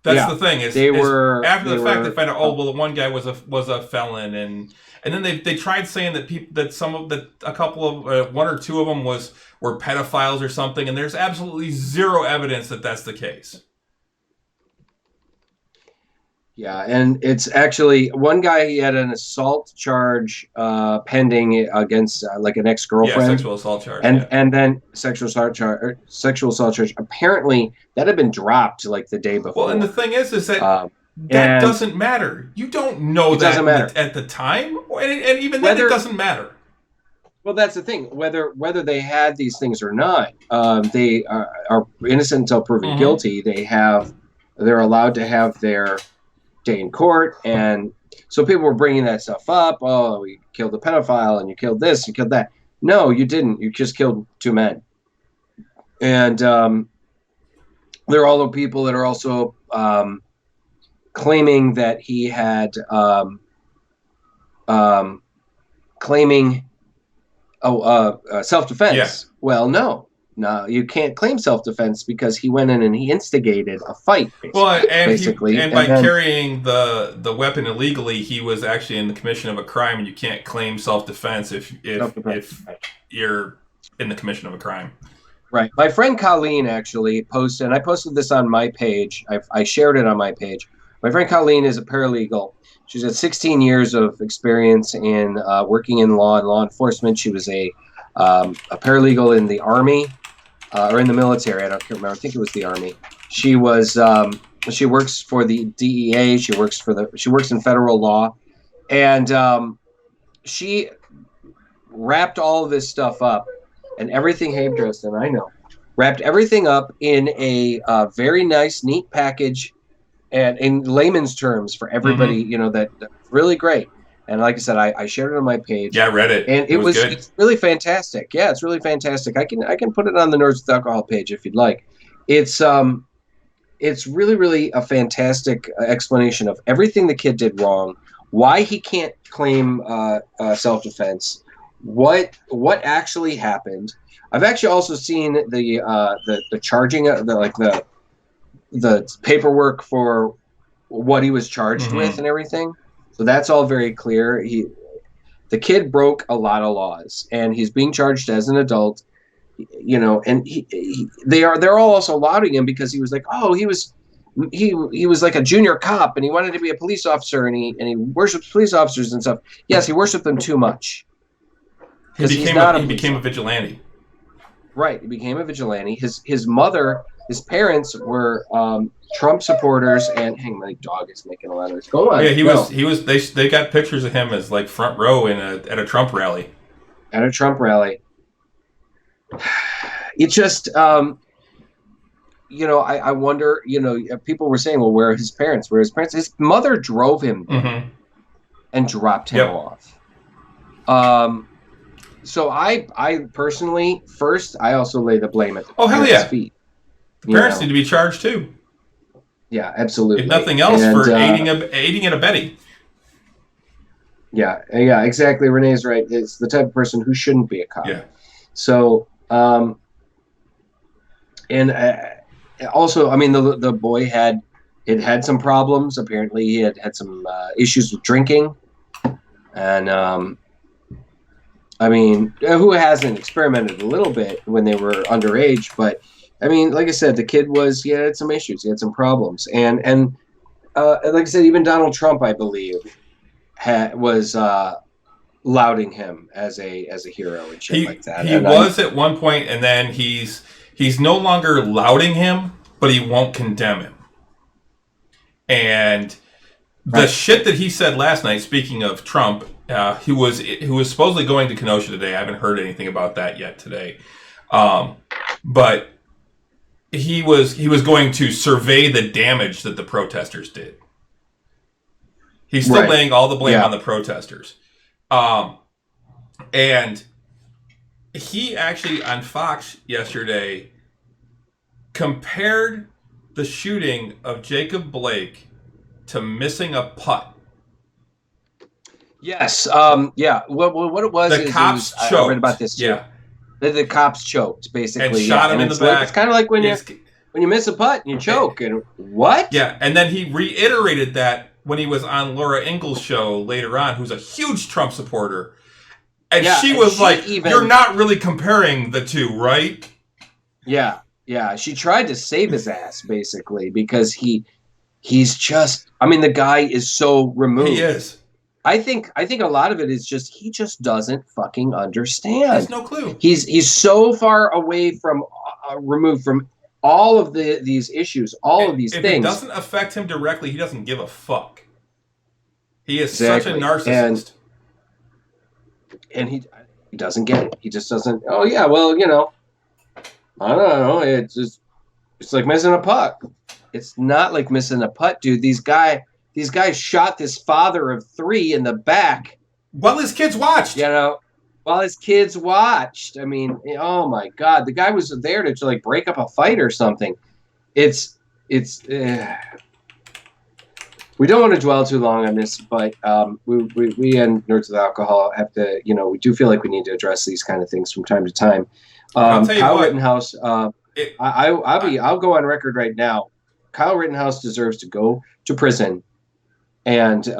That's the thing. After the fact they find out. The one guy was a felon, and then they tried saying that a couple of 1 or 2 of them were pedophiles or something, and there's absolutely zero evidence that that's the case. Yeah, and it's actually one guy. He had an assault charge pending against like an ex-girlfriend. Yeah, sexual assault charge. And then sexual assault charge. Apparently, that had been dropped like the day before. Well, and the thing is that that doesn't matter. You don't know that at the time, and even then, it doesn't matter. Well, that's the thing. Whether they had these things or not, they are innocent until proven guilty. They're allowed to have their day in court, and so people were bringing that stuff up. Oh, you killed a pedophile, and you killed this, you killed that. No, you didn't. You just killed 2 men. And there are all the people that are also claiming that he had claiming self-defense. Yeah. Well, no, you can't claim self-defense because he went in and he instigated a fight. Basically. And by carrying the weapon illegally, he was actually in the commission of a crime, and you can't claim self-defense if you're in the commission of a crime. Right. My friend Colleen actually posted, and I posted this on my page. I shared it on my page. My friend Colleen is a paralegal. She's got 16 years of experience in working in law and law enforcement. She was a paralegal in the Army or in the military. I don't remember. I think it was the Army. She was. She works for the DEA. She works in federal law, and she wrapped all of this stuff up and everything. Hey, Dresden, I know. Wrapped everything up in a very nice, neat package, and in layman's terms for everybody. You know that's really great. And like I said, I shared it on my page. Yeah, I read it. And it's really fantastic. Yeah, it's really fantastic. I can put it on the Nerds with Alcohol page if you'd like. It's really, really a fantastic explanation of everything the kid did wrong, why he can't claim self-defense, what actually happened. I've actually also seen the charging, the paperwork for what he was charged with and everything. So that's all very clear. The kid broke a lot of laws, and he's being charged as an adult. You know, and they're all also lauding him because he was like, oh, he was like a junior cop, and he wanted to be a police officer, and he worships police officers and stuff. Yes, he worshipped them too much. He became a vigilante. Right, he became a vigilante. His mother, his parents were Trump supporters, and hang, my dog is making a lot of noise. Go on. Yeah, he was. They got pictures of him as like front row at a Trump rally. At a Trump rally. It just, you know, I wonder, you know, people were saying, well, where are his parents? His mother drove him and dropped him off. So I personally, first, I also lay the blame at the parents' feet. The parents need to be charged too. Yeah, absolutely. If nothing else, for aiding and abetting. Yeah, exactly. Renee's right. It's the type of person who shouldn't be a cop. Yeah. So, also, I mean, the boy had some problems. Apparently, he had some issues with drinking, and I mean, who hasn't experimented a little bit when they were underage? But I mean, like I said, the kid he had some issues, he had some problems, and like I said, even Donald Trump, I believe, was lauding him as a hero and shit like that. He was at one point, and then he's no longer lauding him, but he won't condemn him. And the shit that he said last night, speaking of Trump, who was supposedly going to Kenosha today. I haven't heard anything about that yet today. But he was going to survey the damage that the protesters did. He's still laying all the blame on the protesters. And he actually, on Fox yesterday, compared the shooting of Jacob Blake to missing a putt. Yes. Yeah. What it was, the cops choked. I read about this too. Yeah. The cops choked, basically. And shot him in the back. It's kind of like when you miss a putt and you choke. And what? Yeah. And then he reiterated that when he was on Laura Ingalls' show later on, who's a huge Trump supporter. And she was like, you're not really comparing the two, right? Yeah. Yeah. She tried to save his ass, basically, because he's just, I mean, the guy is so removed. He is. I think a lot of it is just, he just doesn't fucking understand. He has no clue. He's so far away from, removed from all of these issues, of these things. If it doesn't affect him directly, he doesn't give a fuck. He is such a narcissist. And he doesn't get it. He just doesn't. Oh yeah, well, you know, I don't know. It's like missing a putt. It's not like missing a putt, dude. These guys shot this father of 3 in the back while his kids watched. You know, while his kids watched. I mean, oh my God, the guy was there to like break up a fight or something. We don't want to dwell too long on this, but we and Nerds with Alcohol have to, you know, we do feel like we need to address these kind of things from time to time. Kyle Rittenhouse, I'll go on record right now. Kyle Rittenhouse deserves to go to prison, and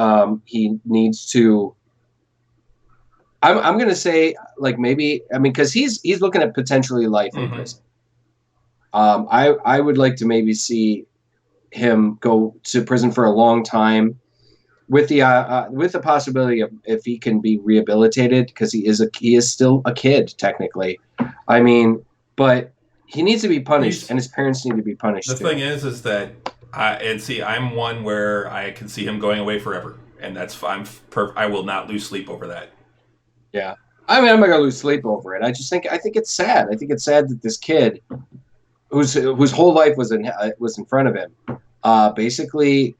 he needs to. I'm going to say, like, maybe, I mean, because he's looking at potentially life in prison. I would like to maybe see him go to prison for a long time, with the possibility of if he can be rehabilitated, because he is still a kid technically. I mean, but he needs to be punished, and his parents need to be punished. The thing is that I'm one where I can see him going away forever, and I will not lose sleep over that. Yeah, I mean, I'm not gonna lose sleep over it. I think it's sad. I think it's sad that this kid, whose whole life was in front of him, basically,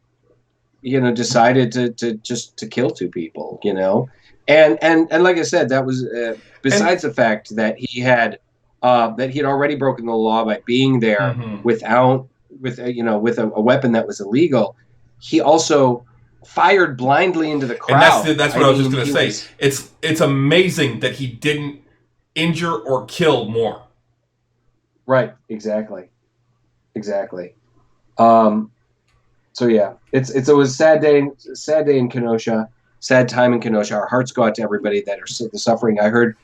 decided to kill two people, and like I said, that was besides the fact that he had already broken the law by being there with a weapon that was illegal. He also fired blindly into the crowd. And that's what I was just going to say. It's amazing that he didn't injure or kill more. Right. Exactly. So yeah, it was a sad day in Kenosha, sad time in Kenosha. Our hearts go out to everybody that are suffering. I've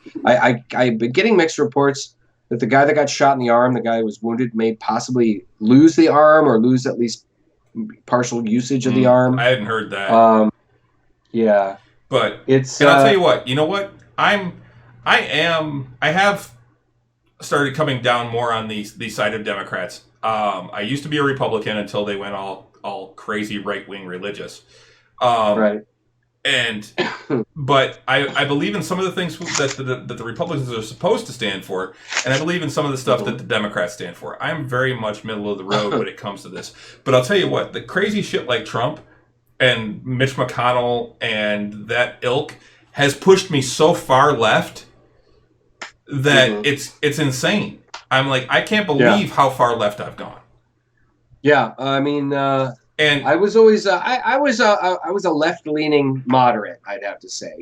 been getting mixed reports that the guy that got shot in the arm, the guy who was wounded, may possibly lose the arm or lose at least partial usage of the arm. I hadn't heard that. Yeah, but it's. And I'll tell you what. You know what? I have started coming down more on the side of Democrats. I used to be a Republican until they went all crazy right-wing religious. Right. But I believe in some of the things that the Republicans are supposed to stand for, and I believe in some of the stuff that the Democrats stand for. I'm very much middle of the road when it comes to this. But I'll tell you what, the crazy shit like Trump and Mitch McConnell and that ilk has pushed me so far left that it's insane. I'm like, I can't believe how far left I've gone. Yeah, I mean, and I was always I was a left-leaning moderate, I'd have to say.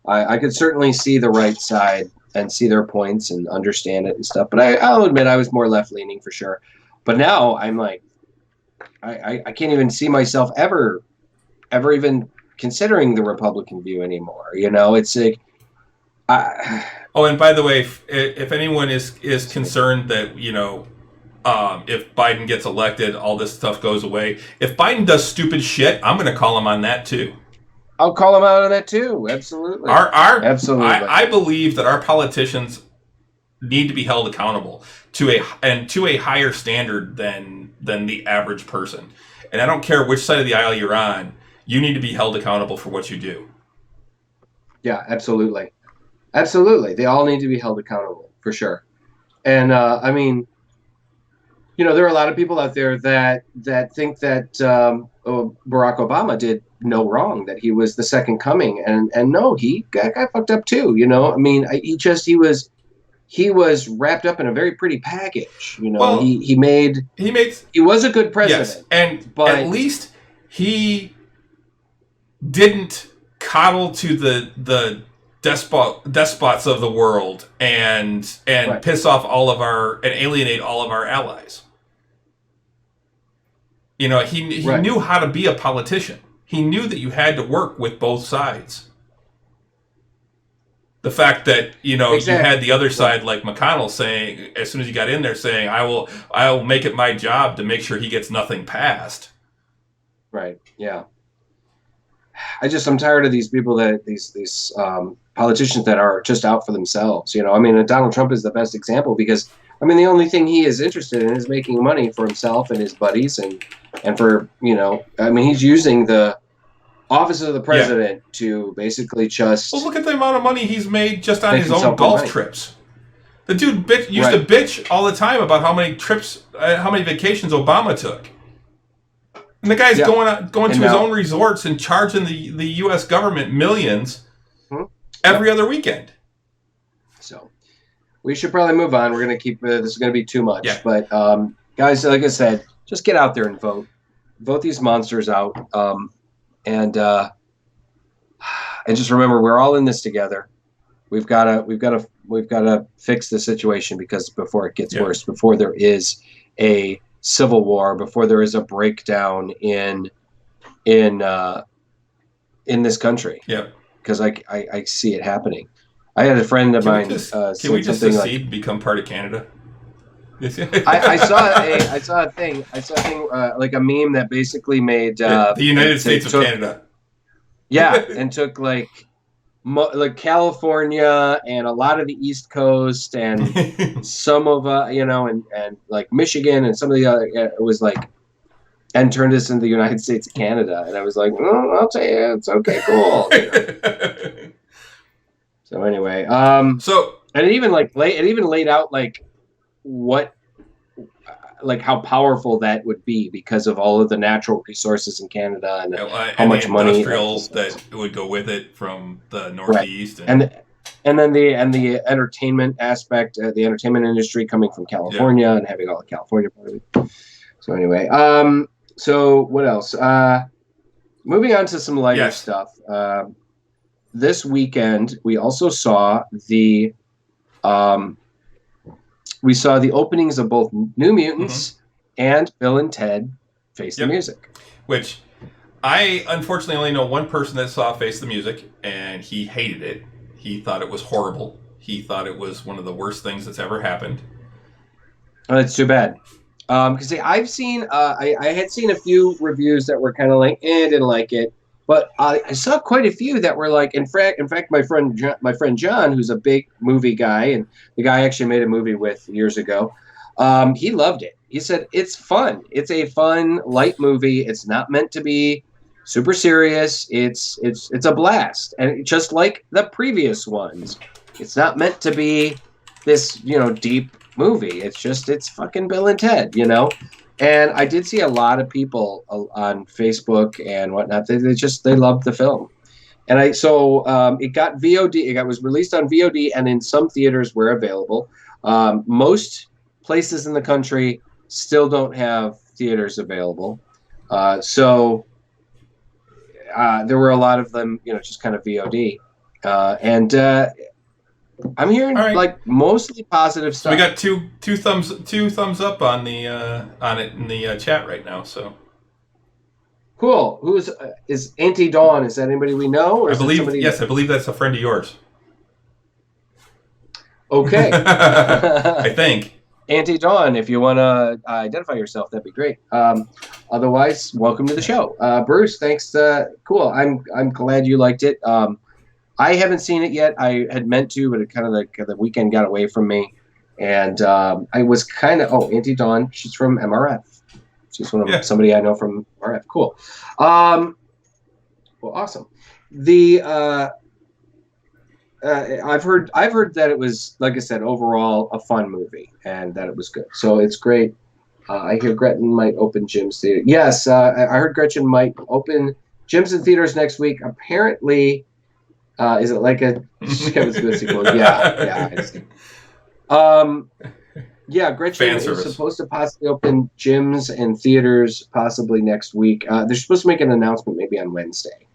I could certainly see the right side and see their points and understand it and stuff. But I'll admit I was more left-leaning for sure. But now I'm like, I can't even see myself ever even considering the Republican view anymore. It's like. Oh, and by the way, if anyone is concerned that if Biden gets elected, all this stuff goes away. If Biden does stupid shit, I'm going to call him on that too. I'll call him out on that too. Absolutely. Absolutely. I believe that our politicians need to be held accountable to a higher standard than the average person. And I don't care which side of the aisle you're on, you need to be held accountable for what you do. Yeah, absolutely. Absolutely. They all need to be held accountable for sure. And I mean, there are a lot of people out there that think that Barack Obama did no wrong, that he was the second coming, and no, he got fucked up too. I mean, he was wrapped up in a very pretty package. Well, he was a good president. Yes, but at least he didn't coddle to the despots of the world and right. Piss off and alienate all of our allies. He right. knew how to be a politician. He knew that you had to work with both sides. The fact that exactly. You had the other side like McConnell saying, as soon as he got in there, saying, "I will make it my job to make sure he gets nothing passed." Right. Yeah. I'm tired of these people these politicians that are just out for themselves. I mean, Donald Trump is the best example because, I mean, the only thing he is interested in is making money for himself and his buddies and for, I mean, he's using the office of the president to basically just. Well, look at the amount of money he's made just on his own golf trips. The dude used to bitch all the time about how many trips, how many vacations Obama took. And the guy's going to his own resorts and charging the U.S. government millions every other weekend. So we should probably move on. We're going to keep this is going to be too much. Yeah. But guys, like I said, just get out there and vote. Vote these monsters out. And just remember, we're all in this together. We've got to fix the situation because before it gets worse, before there is a civil war, before there is a breakdown in this country. Yeah. Because I see it happening. I had a friend of mine. Can we just secede, become part of Canada? I saw a thing like a meme that basically made the United States of Canada. Yeah, and took like California and a lot of the East Coast and some of and like Michigan and some of the other. It was like, and turned us into the United States of Canada, and I was like, I'll tell you, it's okay, cool. So anyway, and it even laid out like what. Like how powerful that would be because of all of the natural resources in Canada and how much money that would go with it from the Northeast, right. and then the entertainment aspect, the entertainment industry coming from California and having all the California part of it. So anyway, so what else? Moving on to some lighter stuff. This weekend we also saw the openings of both New Mutants and Bill and Ted Face the Music. Which I unfortunately only know one person that saw Face the Music, and he hated it. He thought it was horrible. He thought it was one of the worst things that's ever happened. Oh, that's too bad. Because I've seen, I had seen a few reviews that were kind of like, didn't like it. But I saw quite a few that were like, in fact, my friend John, who's a big movie guy, and the guy I actually made a movie with years ago, he loved it. He said it's fun. It's a fun, light movie. It's not meant to be super serious. It's a blast, and just like the previous ones, it's not meant to be this deep movie. It's fucking Bill and Ted, And I did see a lot of people on Facebook and whatnot. They loved the film, and it got VOD. It was released on VOD, and in some theaters were available. Most places in the country still don't have theaters available, so there were a lot of them, just kind of VOD, and I'm hearing like mostly positive stuff. So we got two thumbs up on it in the chat right now. So cool. Who is Auntie Dawn? Is that anybody we know? Or I believe that's a friend of yours. Okay, I think Auntie Dawn. If you want to identify yourself, that'd be great. Otherwise, welcome to the show, Bruce. Thanks. Cool. I'm glad you liked it. I haven't seen it yet. I had meant to, but it kind of the weekend got away from me. And I was kind of, Auntie Dawn, she's from MRF. She's somebody I know from MRF. Cool. Well, awesome. I've heard that it was, like I said, overall a fun movie and that it was good. So it's great. I hear Gretchen might open Jim's theater. Yes, I heard Gretchen might open gyms and theaters next week. Apparently. Is it like a Kevin Smith sequel? Yeah. Gretchen is supposed to possibly open gyms and theaters possibly next week. They're supposed to make an announcement maybe on Wednesday.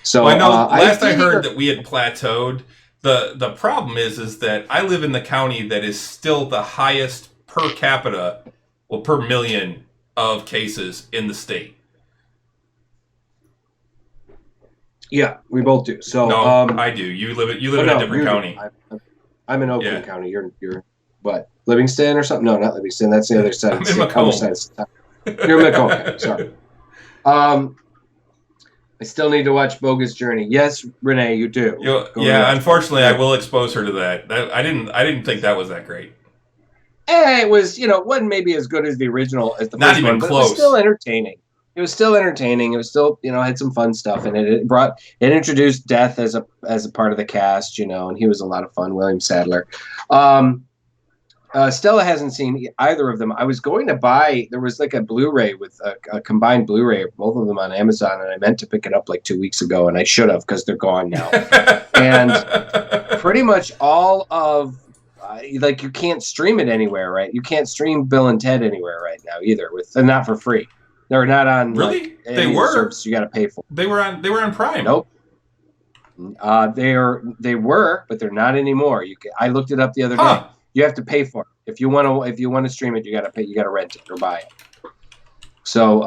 So I know. Last I heard that we had plateaued. The problem is that I live in the county that is still the highest per capita, per million of cases in the state. Yeah, we both do. So no, I do. You live in a different county. I'm in Oakland County. You're what? Livingston or something? No, not Livingston. That's the other side. I'm in Macomb. You're in Macomb. Okay, sorry. I still need to watch Bogus Journey. Yes, Renee, you do. Unfortunately, I will expose her to that. I didn't think that was that great. It was, wasn't maybe as good as the original as the not first even one, close. But it was still entertaining. It was still entertaining. It was still, had some fun stuff, and it introduced Death as a part of the cast, and he was a lot of fun. William Sadler. Stella hasn't seen either of them. I was going to buy. There was like a Blu-ray with a combined Blu-ray of both of them on Amazon, and I meant to pick it up like 2 weeks ago, and I should have because they're gone now. And pretty much all of you can't stream it anywhere, right? You can't stream Bill and Ted anywhere right now either, and not for free. They're not on. Really? They were. Service you got to pay for. They were on Prime. Nope. They were, but they're not anymore. I looked it up the other day. You have to pay for it if you want to stream it. You got to pay. You got to rent it or buy it. So,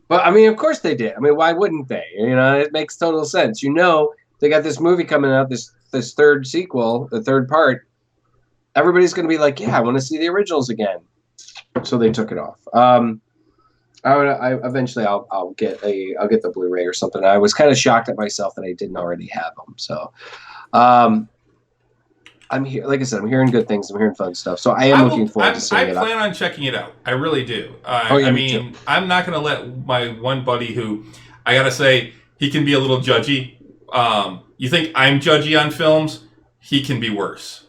but I mean, of course they did. I mean, why wouldn't they? It makes total sense. They got this movie coming out, this third sequel, the third part. everybody's going to be like, yeah, I want to see the originals again. So they took it off. Eventually I'll get the Blu-ray or something. I was kind of shocked at myself that I didn't already have them. So, I'm here. Like I said, I'm hearing good things. I'm hearing fun stuff. So I am looking forward to seeing it. I plan on checking it out. I really do. Me too. I'm not going to let my one buddy who, I got to say, he can be a little judgy. You think I'm judgy on films? He can be worse.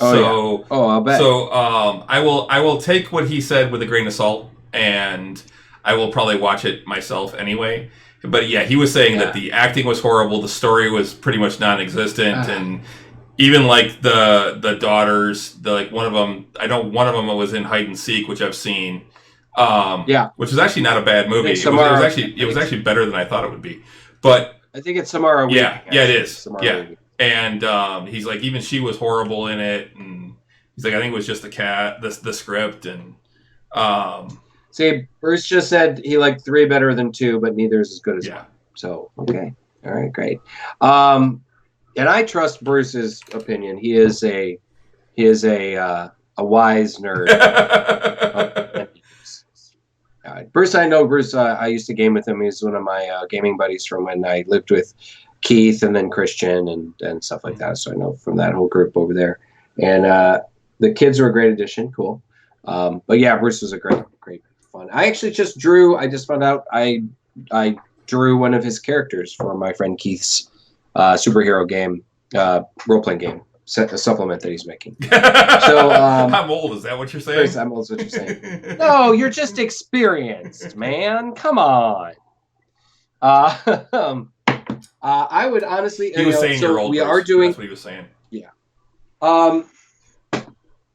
I'll bet. So I will take what he said with a grain of salt, and I will probably watch it myself anyway. But yeah, he was saying that the acting was horrible, the story was pretty much non-existent, and even like the daughters, one of them, I know one of them was in Hide and Seek, which I've seen. Which is actually not a bad movie. It was actually better than I thought it would be. But I think it's Samara Weaving. Yeah, it is. Samara Weaving. And he's like, even she was horrible in it, and he's like, I think it was just the script, and see, Bruce just said he liked 3 better than 2, but neither is as good as 1. So okay, all right, great. And I trust Bruce's opinion. He is a wise nerd. Bruce, I know Bruce. I used to game with him. He's one of my gaming buddies from when I lived with Keith and then Christian and stuff like that. So I know from that whole group over there. And the kids were a great addition. Cool. But yeah, Bruce was a great fun. I actually just found out I drew one of his characters for my friend Keith's superhero game, role-playing game, a supplement that he's making. So I'm old. Is that what you're saying? I'm old is what you're saying. No, you're just experienced, man. Come on. I would honestly. He was saying you're old. We are doing. That's what he was saying. Yeah.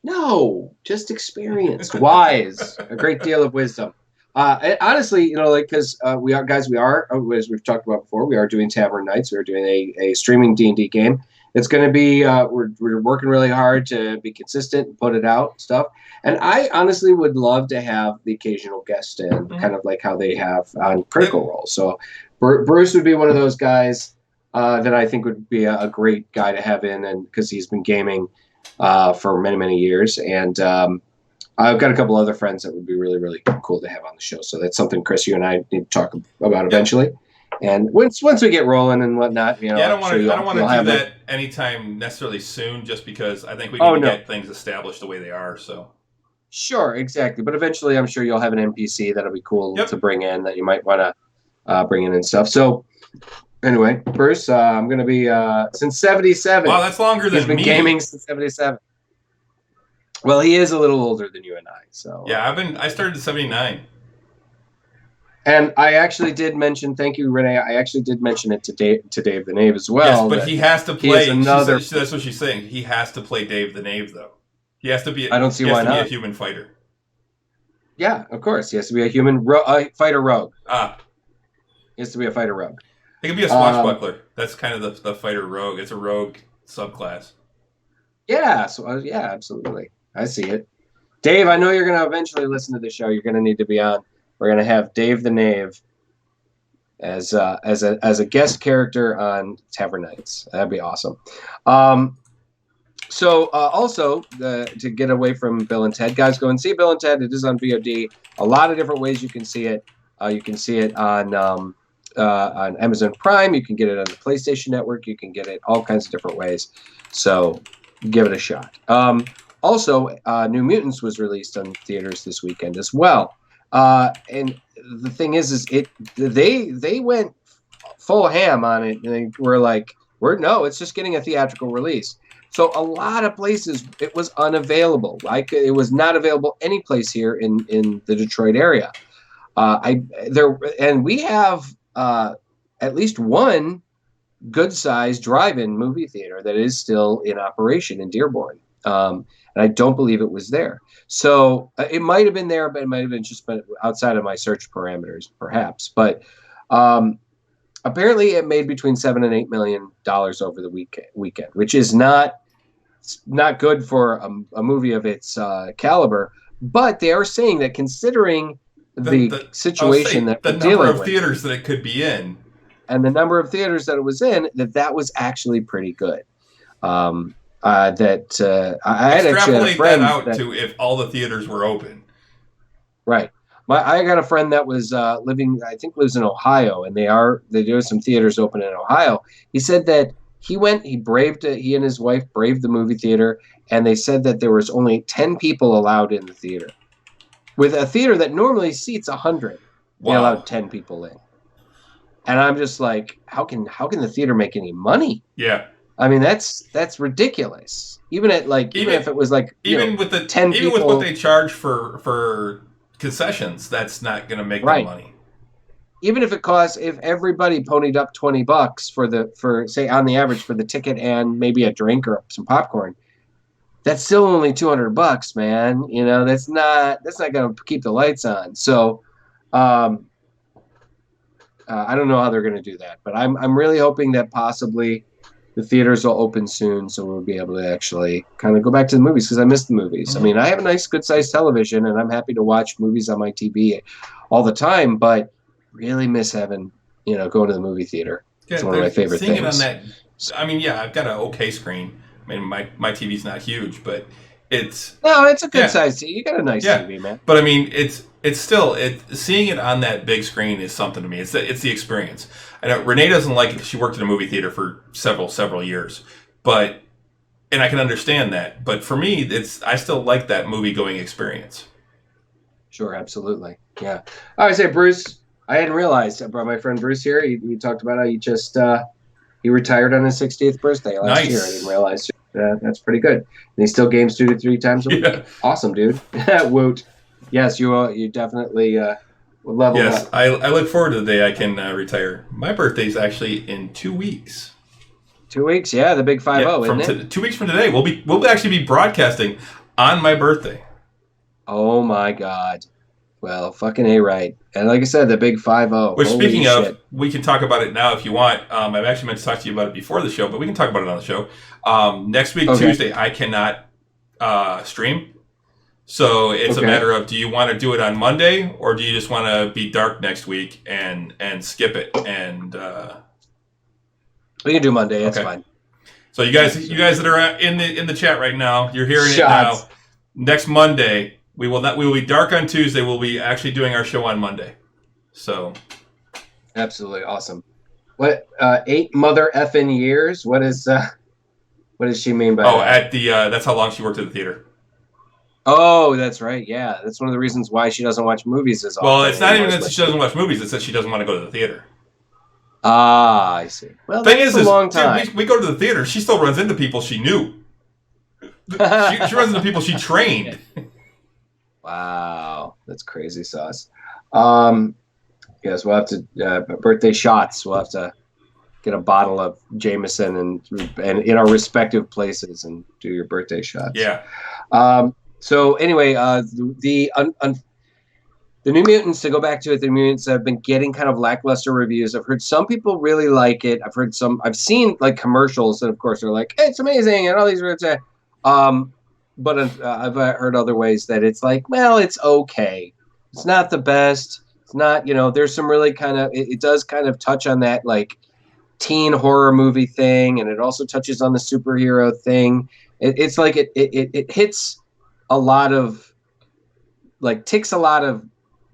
No, just experienced, wise, a great deal of wisdom. Honestly, because we are, as we've talked about before, we are doing Tavern Nights. We're doing a streaming D&D game. It's going to be, we're working really hard to be consistent and put it out stuff. And I honestly would love to have the occasional guest in, kind of like how they have on Critical Role. So Bruce would be one of those guys that I think would be a great guy to have in, and because he's been gaming for many, many years. And I've got a couple other friends that would be really, really cool to have on the show. So that's something, Chris, you and I need to talk about eventually. And once we get rolling and whatnot, I don't want to do that anytime necessarily soon, just because I think we need to get things established the way they are. So sure, exactly. But eventually, I'm sure you'll have an NPC that'll be cool to bring in that you might want to bring in and stuff. So anyway, Bruce, I'm going to be since '77. Wow, that's longer than he's been gaming since '77. Well, he is a little older than you and I. So yeah, I started in '79. And I actually did mention, thank you, Renee. I actually did mention it to Dave the Knave as well. Yes, but he has to play. That's what she's saying. He has to play Dave the Knave, though. He has to be. I don't see why not. He has to be a human fighter. Yeah, of course. He has to be a human fighter rogue. He has to be a fighter rogue. It could be a swashbuckler. That's kind of the fighter rogue. It's a rogue subclass. Yeah. So yeah, absolutely. I see it. Dave, I know you're going to eventually listen to the show. You're going to need to be on. We're going to have Dave the Knave as a guest character on Tavern Nights. That'd be awesome. So also, to get away from Bill and Ted, guys, go and see Bill and Ted. It is on VOD. A lot of different ways you can see it. You can see it on Amazon Prime. You can get it on the PlayStation Network. You can get it all kinds of different ways. So give it a shot. Also, New Mutants was released on theaters this weekend as well. And the thing is they went full ham on it. And they were like, it's just getting a theatrical release. So a lot of places it was unavailable. It was not available any place here in the Detroit area. We have at least one good-sized drive-in movie theater that is still in operation in Dearborn. And I don't believe it was there. So it might have been there, but it might have been just outside of my search parameters, perhaps. But apparently it made between $7 and $8 million over the weekend, which is not good for a movie of its caliber. But they are saying that considering the situation that we're dealing with, the number of theaters that it could be in, and the number of theaters that it was in, that was actually pretty good. I had actually had a friend that out to if all the theaters were open. Right. I got a friend that was lives in Ohio, and they do some theaters open in Ohio. He said that he and his wife braved the movie theater, and they said that there was only 10 people allowed in the theater. With a theater that normally seats 100, they allowed 10 people in. And I'm just like, how can the theater make any money? Yeah. I mean, that's ridiculous. Even if it was like with the 10 even people, with what they charge for concessions, that's not going to make them money. Even if everybody ponied up $20 for say on the average for the ticket and maybe a drink or some popcorn, that's still only $200, man. That's not going to keep the lights on. So, I don't know how they're going to do that, but I'm really hoping that possibly the theaters will open soon, so we'll be able to actually kind of go back to the movies, because I miss the movies. Mm-hmm. I mean, I have a nice, good-sized television, and I'm happy to watch movies on my TV all the time, but really miss having, going to the movie theater. Yeah, it's one of my favorite things. It on that, I mean, yeah, I've got an okay screen. I mean, my TV's not huge, but it's a good-sized TV. You got a nice TV, man. But I mean, it's still seeing it on that big screen is something to me. It's the experience. I know Renee doesn't like it because she worked in a movie theater for several years, and I can understand that. But for me, I still like that movie going experience. Sure, absolutely, yeah. I would say, Bruce, I hadn't realized. I brought my friend Bruce here. He talked about how he retired on his 60th birthday last year. I didn't realize. That's pretty good. And he still games 2 to 3 times a week. Yeah. Awesome, dude. Woot. Yes, you definitely would level up. Yes, I look forward to the day I can retire. My birthday's actually in 2 weeks. 2 weeks, yeah, the big 5-0, isn't it? 2 weeks from today, we'll actually be broadcasting on my birthday. Oh my God! Well, fucking A right. And like I said, the big 5-0. Which, speaking of, we can talk about it now if you want. I've actually meant to talk to you about it before the show, but we can talk about it on the show. Next week, okay. Tuesday, I cannot stream. So it's a matter of, do you want to do it on Monday, or do you just want to be dark next week and skip it? And we can do Monday. It's fine. So you guys that are in the chat right now, you're hearing it now. Next Monday, we will be dark on Tuesday. We'll be actually doing our show on Monday. So absolutely awesome. What 8 mother effing years? What does she mean by that? At the that's how long she worked at the theater. Oh, that's right. Yeah, that's one of the reasons why she doesn't watch movies as often. Well, it's not even that she doesn't watch movies; it's that she doesn't want to go to the theater. Ah, I see. Well, that's a long time. Dude, we go to the theater. She still runs into people she knew. She runs into people she trained. Wow, that's crazy sauce. Yes, we'll have to birthday shots. We'll have to get a bottle of Jameson and in our respective places and do your birthday shots. Yeah. So anyway, the New Mutants, to go back to it, the Mutants have been getting kind of lackluster reviews. I've heard some people really like it. I've seen like commercials that, of course, are like, hey, it's amazing, and all these words. But I've heard other ways that it's like, well, it's okay. It's not the best. It's not, there's some really kind of, it does kind of touch on that like teen horror movie thing, and it also touches on the superhero thing. It's like it hits a lot of, like, ticks a lot of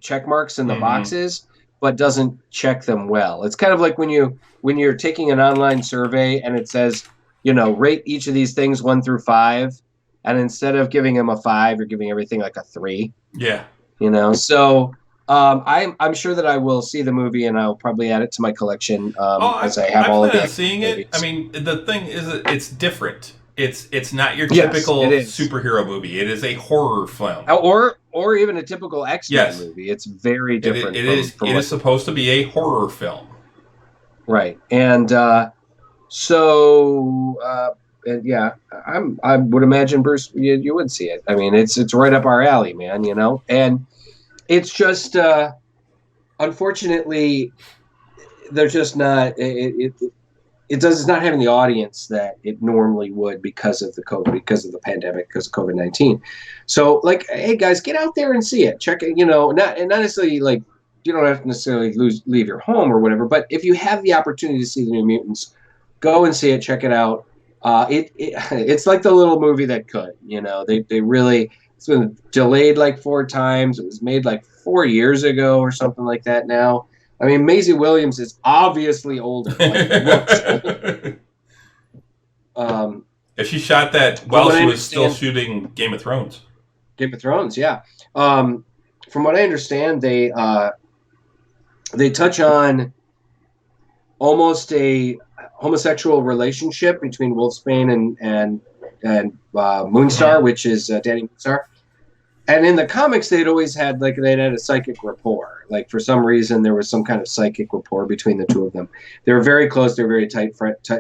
check marks in the boxes, but doesn't check them well. It's kind of like when you're taking an online survey and it says, rate each of these things 1 through 5, and instead of giving them a 5, you're giving everything like a 3. Yeah. So I'm sure that I will see the movie, and I'll probably add it to my collection as I have all of the seeing movies. It. I mean, the thing is, it's different. It's not your typical superhero movie. It is a horror film, or even a typical X-Men movie. It's very different. It is supposed to be a horror film, right? And I would imagine, Bruce, you would see it. I mean, it's right up our alley, man. And it's just unfortunately, there's just not it's not having the audience that it normally would because of the pandemic, because of COVID-19. So, like, hey guys, get out there and see it. Check it. Not necessarily like you don't have to necessarily leave your home or whatever. But if you have the opportunity to see the New Mutants, go and see it. Check it out. It's like the little movie that could. They really. It's been delayed like 4 times. It was made like 4 years ago or something like that. Now, I mean, Maisie Williams is obviously older. Like looks older. If she shot that while she was still shooting Game of Thrones. Game of Thrones, yeah. From what I understand, they touch on almost a homosexual relationship between Wolfsbane and Moonstar, which is Danny Moonstar. And in the comics, they'd always had a psychic rapport. Like for some reason, there was some kind of psychic rapport between the two of them. They were very close. They're very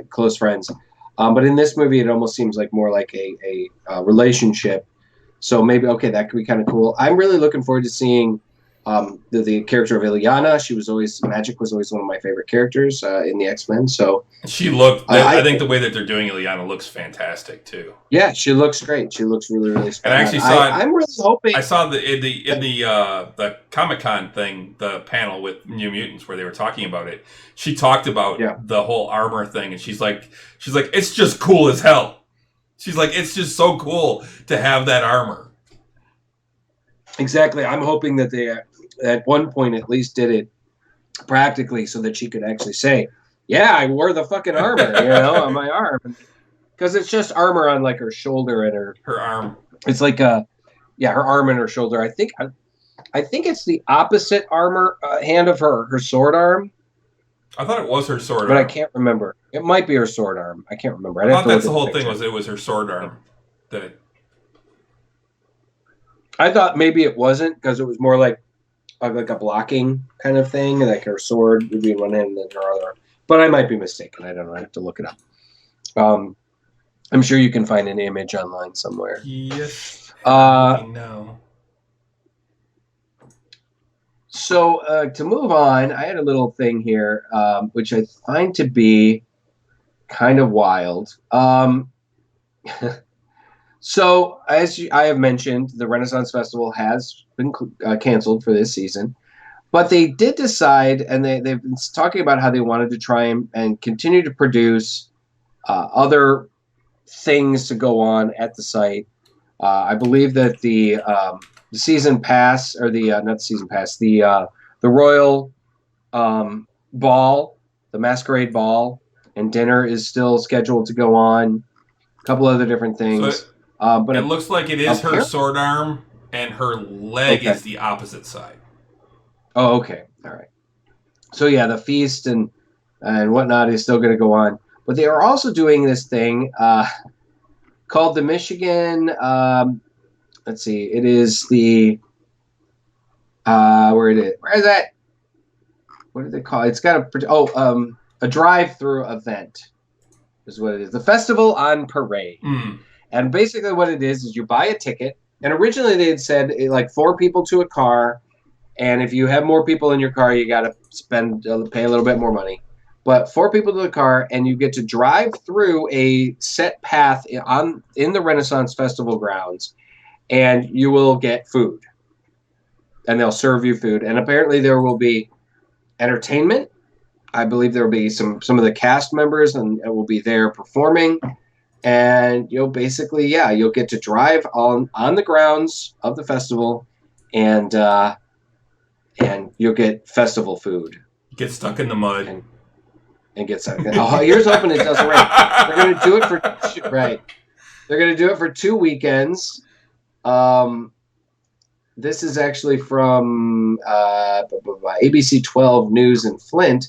close friends. But in this movie, it almost seems like more like a relationship. So maybe, okay, that could be kind of cool. I'm really looking forward to seeing the character of Illyana. Magic was always one of my favorite characters in the X-Men. So she looked. I think the way that they're doing Illyana looks fantastic too. Yeah, she looks great. She looks really, really special. And I actually saw. I'm really hoping. I saw in the Comic-Con thing, the panel with New Mutants where they were talking about it. She talked about the whole armor thing, and she's like, it's just cool as hell. She's like, it's just so cool to have that armor. Exactly. I'm hoping that they, at one point, at least did it practically so that she could actually say, yeah, I wore the fucking armor, on my arm. Because it's just armor on like her shoulder and her arm. It's like her arm and her shoulder. I think it's the opposite armor hand of her sword arm. I thought it was her sword arm. But I can't remember. It might be her sword arm. I can't remember. I thought that's the whole thing it was her sword arm. I thought maybe it wasn't because it was more like a blocking kind of thing. Like her sword would be in one hand and then her other. But I might be mistaken. I don't know. I have to look it up. I'm sure you can find an image online somewhere. Yes. No. So to move on, I had a little thing here, which I find to be kind of wild. So as I have mentioned, the Renaissance Festival has been canceled for this season. But they did decide, and they've been talking about how they wanted to try and continue to produce other things to go on at the site. I believe that the season pass, or not the season pass, the royal ball, the masquerade ball and dinner is still scheduled to go on. A couple other different things. But it looks like it is her sword arm, and her leg is the opposite side. Oh, okay. All right. So yeah, the feast and whatnot is still going to go on. But they are also doing this thing called the Michigan. Let's see. It is the where is that? What do they call it? It's got a drive-through event is what it is. The Festival on Parade. And basically what it is you buy a ticket. And originally they had said like 4 people to a car. And if you have more people in your car, you got to pay a little bit more money. But 4 people to the car, and you get to drive through a set path in the Renaissance Festival grounds, and you will get food. And they'll serve you food. And apparently there will be entertainment. I believe there will be some of the cast members, and it will be there performing. And you'll basically, you'll get to drive on the grounds of the festival, and you'll get festival food. Get stuck in the mud. And get stuck. Oh, here's hoping it doesn't rain. They're going to do it for right. They're going to do it for 2 weekends. This is actually from ABC 12 News in Flint.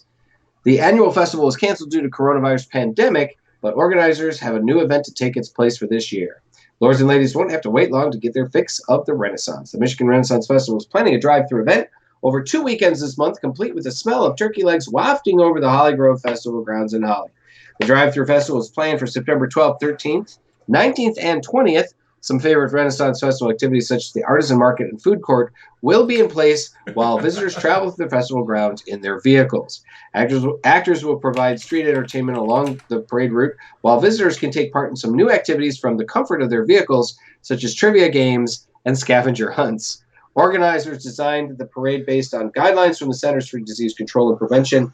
The annual festival was canceled due to coronavirus pandemic, but organizers have a new event to take its place for this year. Lords and ladies won't have to wait long to get their fix of the Renaissance. The Michigan Renaissance Festival is planning a drive-through event over 2 weekends this month, complete with the smell of turkey legs wafting over the Holly Grove Festival grounds in Holly. The drive-through festival is planned for September 12th, 13th, 19th, and 20th. Some favorite Renaissance Festival activities such as the Artisan Market and Food Court will be in place while visitors travel through the festival grounds in their vehicles. Actors will provide street entertainment along the parade route, while visitors can take part in some new activities from the comfort of their vehicles, such as trivia games and scavenger hunts. Organizers designed the parade based on guidelines from the Centers for Disease Control and Prevention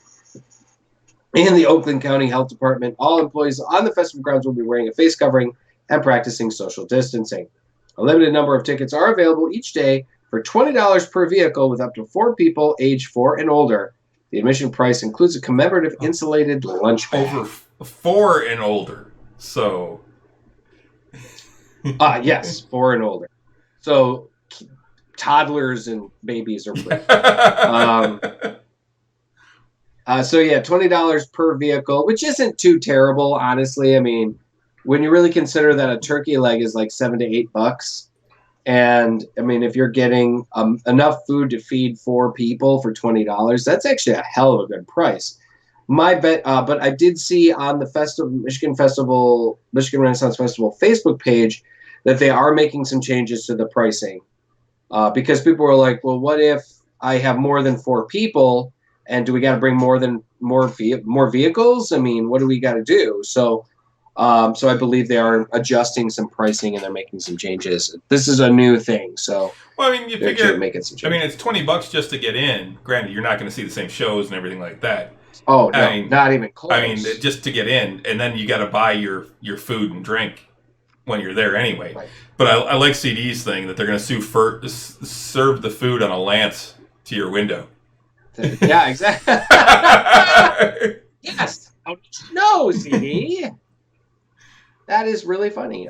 and the Oakland County Health Department. All employees on the festival grounds will be wearing a face covering and practicing social distancing. A limited number of tickets are available each day for $20 per vehicle with up to 4 people aged 4 and older. The admission price includes a commemorative insulated lunch bag. Over 4 and older. So. Yes, 4 and older. So toddlers and babies are free. So yeah, $20 per vehicle, which isn't too terrible, honestly. I mean, when you really consider that a turkey leg is like $7 to $8, and I mean, if you're getting enough food to feed 4 people for $20, that's actually a hell of a good price. My bet, but I did see on the Michigan Renaissance Festival Facebook page that they are making some changes to the pricing, because people were like, well, what if I have more than 4 people? And do we got to bring more vehicles? I mean, what do we got to do? So I believe they are adjusting some pricing and they're making some changes. This is a new thing, so well, I mean, you figure making some changes. I mean, it's $20 just to get in. Granted, you're not going to see the same shows and everything like that. Oh no, not even close. I mean, just to get in, and then you got to buy your food and drink when you're there anyway. Right. But I like CD's thing that they're going to serve the food on a lance to your window. Yeah, exactly. Yes. How did you know, CD? That is really funny.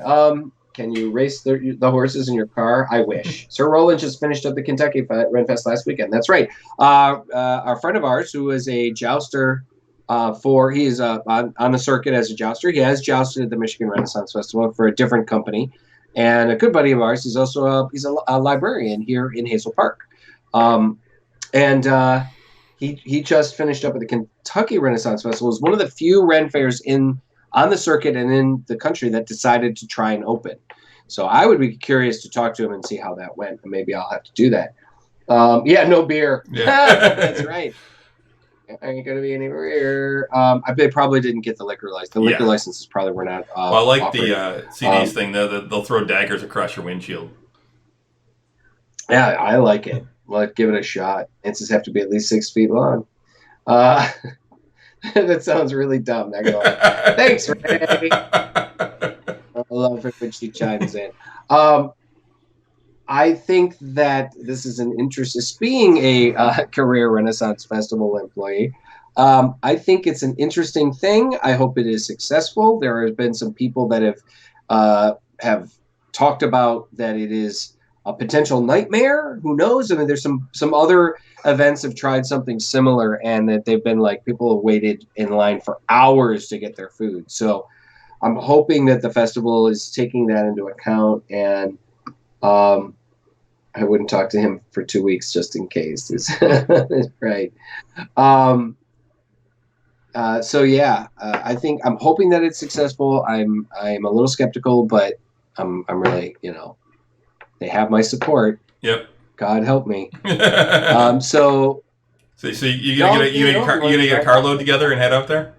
Can you race the horses in your car? I wish. Sir Roland just finished up the Kentucky Ren Fest last weekend. That's right. A friend of ours who is a jouster he's on the circuit as a jouster. He has jousted at the Michigan Renaissance Festival for a different company. And a good buddy of ours, he's also a librarian here in Hazel Park. He just finished up at the Kentucky Renaissance Festival. It was one of the few Ren fairs on the circuit and in the country that decided to try and open. So I would be curious to talk to him and see how that went. And maybe I'll have to do that. No beer. Yeah. That's right. Ain't going to be any beer. They probably didn't get the liquor license. The liquor licenses probably were not well, I like offered. The CDs thing. They'll throw daggers across your windshield. Yeah, I like it. Well, give it a shot. It just have to be at least 6 feet long. That sounds really dumb. Not gonna lie. Thanks, Ray. I love it when she chimes in. I think that this is an interesting. Being a career Renaissance Festival employee, I think it's an interesting thing. I hope it is successful. There have been some people that have talked about that it is a potential nightmare. Who knows? I mean, there's some other events have tried something similar, and that they've been like people have waited in line for hours to get their food. So I'm hoping that the festival is taking that into account, and I wouldn't talk to him for 2 weeks just in case. Right. I think I'm hoping that it's successful. I'm a little skeptical, but I'm really, they have my support. Yep. God help me. So you gonna get a carload together and head up there?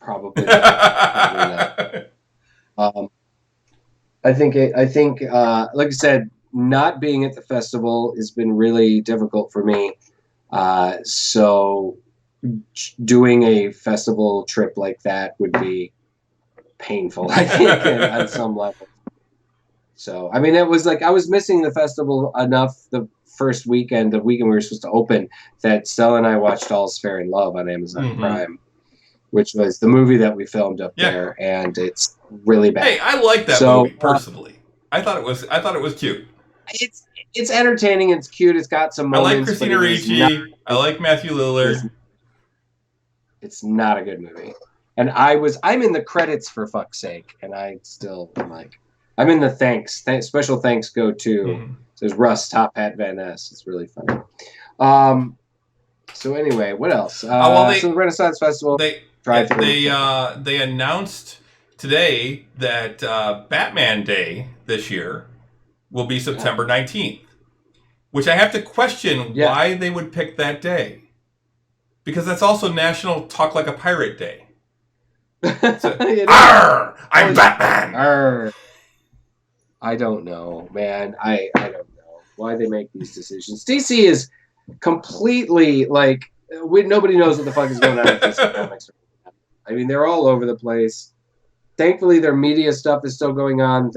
Probably not. I think, like I said, not being at the festival has been really difficult for me. So doing a festival trip like that would be painful, I think, on some level. So, I mean, it was like I was missing the festival enough the first weekend, the weekend we were supposed to open, that Stella and I watched All's Fair in Love on Amazon Prime, which was the movie that we filmed up there, and it's really bad. Hey, I like that movie personally. I thought it was cute. It's entertaining. It's cute. It's got some moments. I like Christina Ricci. I like Matthew Lillard. It's not a good movie. And I'm in the credits for fuck's sake, and I still am like, I'm in the special thanks go to. There's Russ, Top Hat, Van Ness. It's really funny. So anyway, what else? So the Renaissance Festival. They announced today that Batman Day this year will be September 19th, which I have to question why they would pick that day, because that's also National Talk Like a Pirate Day. So, Arr! I'm Batman. Arr. I don't know, man. I don't know why they make these decisions. DC is completely like nobody knows what the fuck is going on with DC Comics. I mean, they're all over the place. Thankfully, their media stuff is still going on.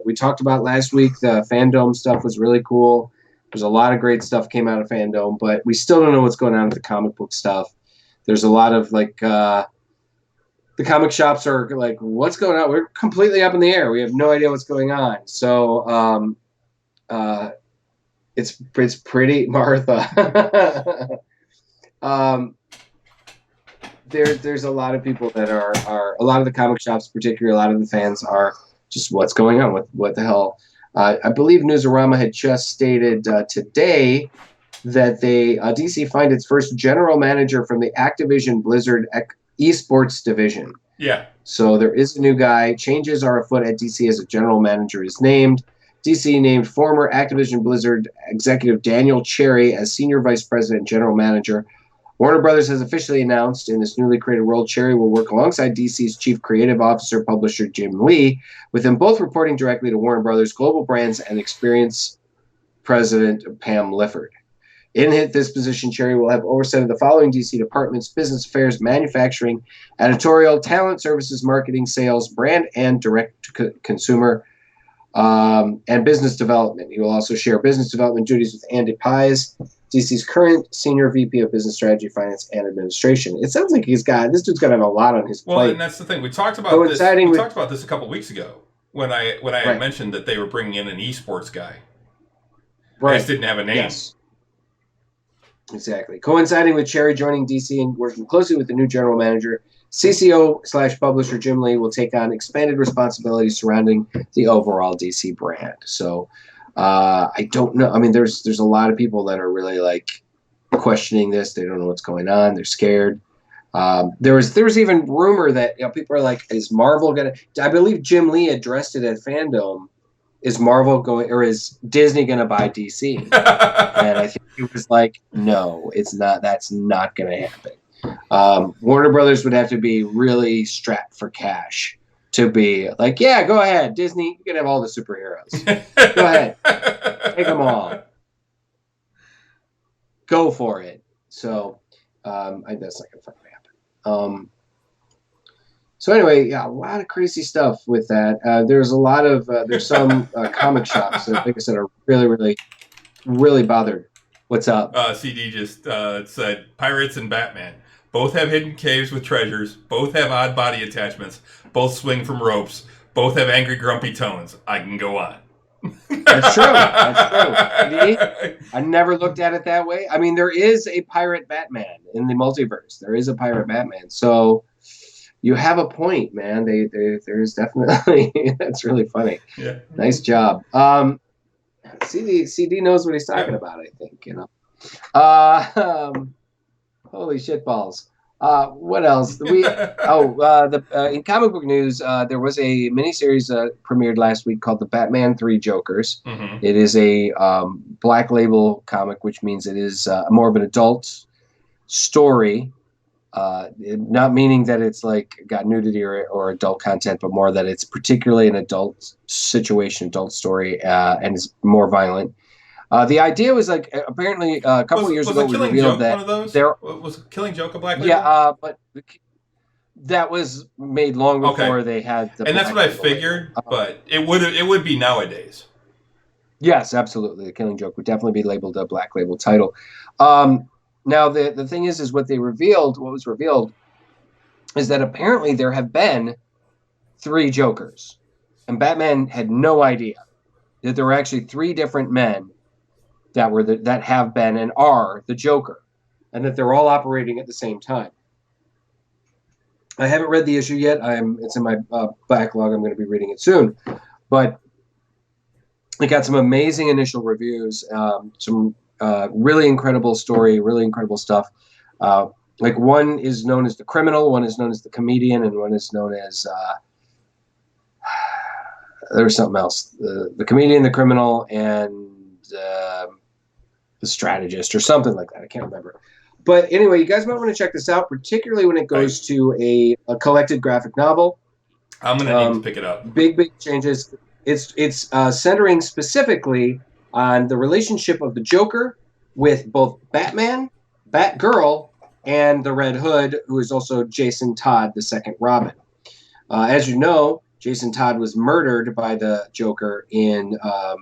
We talked about last week, the Fandom stuff was really cool. There's a lot of great stuff came out of Fandom, but we still don't know what's going on with the comic book stuff. There's a lot of the comic shops are like, what's going on? We're completely up in the air. We have no idea what's going on. So it's pretty Martha. There's a lot of people that are a lot of the comic shops, particularly a lot of the fans, are just what's going on, what the hell. I believe Newsarama had just stated today that DC find its first general manager from the Activision Blizzard esports division. Yeah. So there is a new guy. Changes are afoot at DC as a general manager is named. DC named former Activision Blizzard executive Daniel Cherry as senior vice president and general manager. Warner Brothers has officially announced in this newly created role, Cherry will work alongside DC's chief creative officer, publisher Jim Lee, with them both reporting directly to Warner Brothers Global Brands and Experience president Pam Lifford. In this position, Cherry will have oversight of the following DC departments: business affairs, manufacturing, editorial, talent services, marketing, sales, brand and direct-to-consumer, and business development. He will also share business development duties with Andy Pies, DC's current senior VP of business strategy, finance, and administration. It sounds like this dude's got to have a lot on his plate. Well, and that's the thing. We talked about this. We talked about this a couple weeks ago when I had mentioned that they were bringing in an esports guy. Right. I just didn't have a name. Yes. Exactly. Coinciding with Cherry joining DC and working closely with the new general manager, CCO/publisher Jim Lee will take on expanded responsibilities surrounding the overall DC brand. So I don't know. I mean, there's a lot of people that are really questioning this. They don't know what's going on. They're scared. There was even rumor that people are like, is Marvel gonna? I believe Jim Lee addressed it at Fandom. Is Marvel going, or is Disney going to buy DC? And I think he was like, no, it's not. That's not going to happen. Warner Brothers would have to be really strapped for cash to be like, yeah, go ahead, Disney, you can have all the superheroes. Go ahead, take them all. Go for it. So that's not going to fucking happen. So anyway, yeah, a lot of crazy stuff with that. There's a lot of there's some comic shops that, like I said, are really, really, really bothered. What's up? CD just said Pirates and Batman both have hidden caves with treasures. Both have odd body attachments. Both swing from ropes. Both have angry, grumpy tones. I can go on. That's true. That's true. I never looked at it that way. I mean, there is a pirate Batman in the multiverse. There is a pirate Batman. So. You have a point, man. There's definitely that's really funny. Yeah. Nice job. CD knows what he's talking about. I think holy shit balls. What else? In comic book news, there was a miniseries premiered last week called The Batman 3 Jokers. Mm-hmm. It is a Black Label comic, which means it is more of an adult story. Not meaning that it's got nudity or adult content, but more that it's particularly an adult situation, adult story, and is more violent. The idea was apparently a couple of years ago we revealed that was Killing Joke a Black Label? Yeah, but that was made long before they had the. And that's what I figured, but it would be nowadays. Yes, absolutely. The Killing Joke would definitely be labeled a Black Label title. Now, the thing is what was revealed is that apparently there have been 3 Jokers. And Batman had no idea that there were actually 3 different men that have been and are the Joker. And that they're all operating at the same time. I haven't read the issue yet. It's in my backlog. I'm going to be reading it soon. But it got some amazing initial reviews, some really incredible story, really incredible stuff. One is known as the criminal, one is known as the comedian, and one is known as there was something else. The comedian, the criminal, and the strategist, or something like that. I can't remember. But anyway, you guys might want to check this out, particularly when it goes to a collected graphic novel. I'm going to need to pick it up. Big changes. It's centering specifically on the relationship of the Joker with both Batman, Batgirl, and the Red Hood, who is also Jason Todd, the second Robin. As you know, Jason Todd was murdered by the Joker in A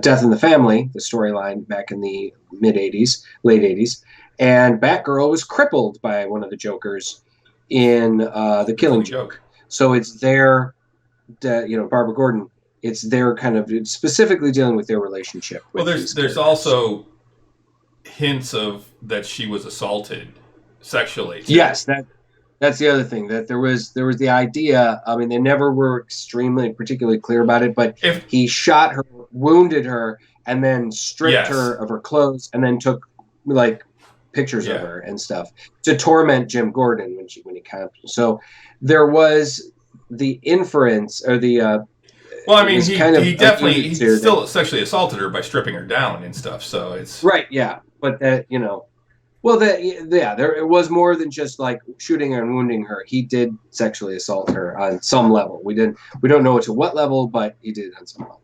Death in the Family, the storyline back in the late 80s. And Batgirl was crippled by one of the Jokers in The Killing Joke. So it's their, Barbara Gordon, it's their kind of specifically dealing with their relationship. Well, there's also hints of that she was assaulted sexually too. Yes, that's the other thing, that there was the idea. I mean, they never were particularly clear about it, but he shot her, wounded her, and then stripped her of her clothes, and then took like pictures of her and stuff to torment Jim Gordon when he kind of. So there was the inference or the. Well, I mean, he definitely still sexually assaulted her by stripping her down and stuff. So it's right, yeah, but there it was more than just like shooting her and wounding her. He did sexually assault her on some level. We don't know to what level, but he did on some level.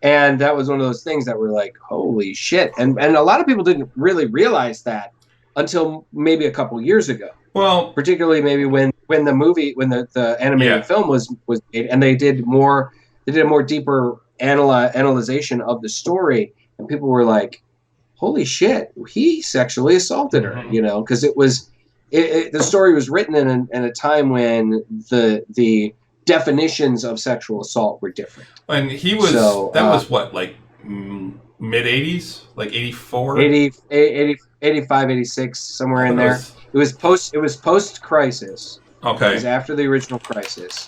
And that was one of those things that were like, holy shit. And a lot of people didn't really realize that until maybe a couple years ago. Well, particularly maybe when the animated film was made, and they did a more deeper analyzation of the story, and people were like, holy shit, he sexually assaulted her, because the story was written in a time when the definitions of sexual assault were different. And he was, was what, like mid 80s, like 84? 85, 86, somewhere in there. It was post crisis. Okay. It was after the original Crisis.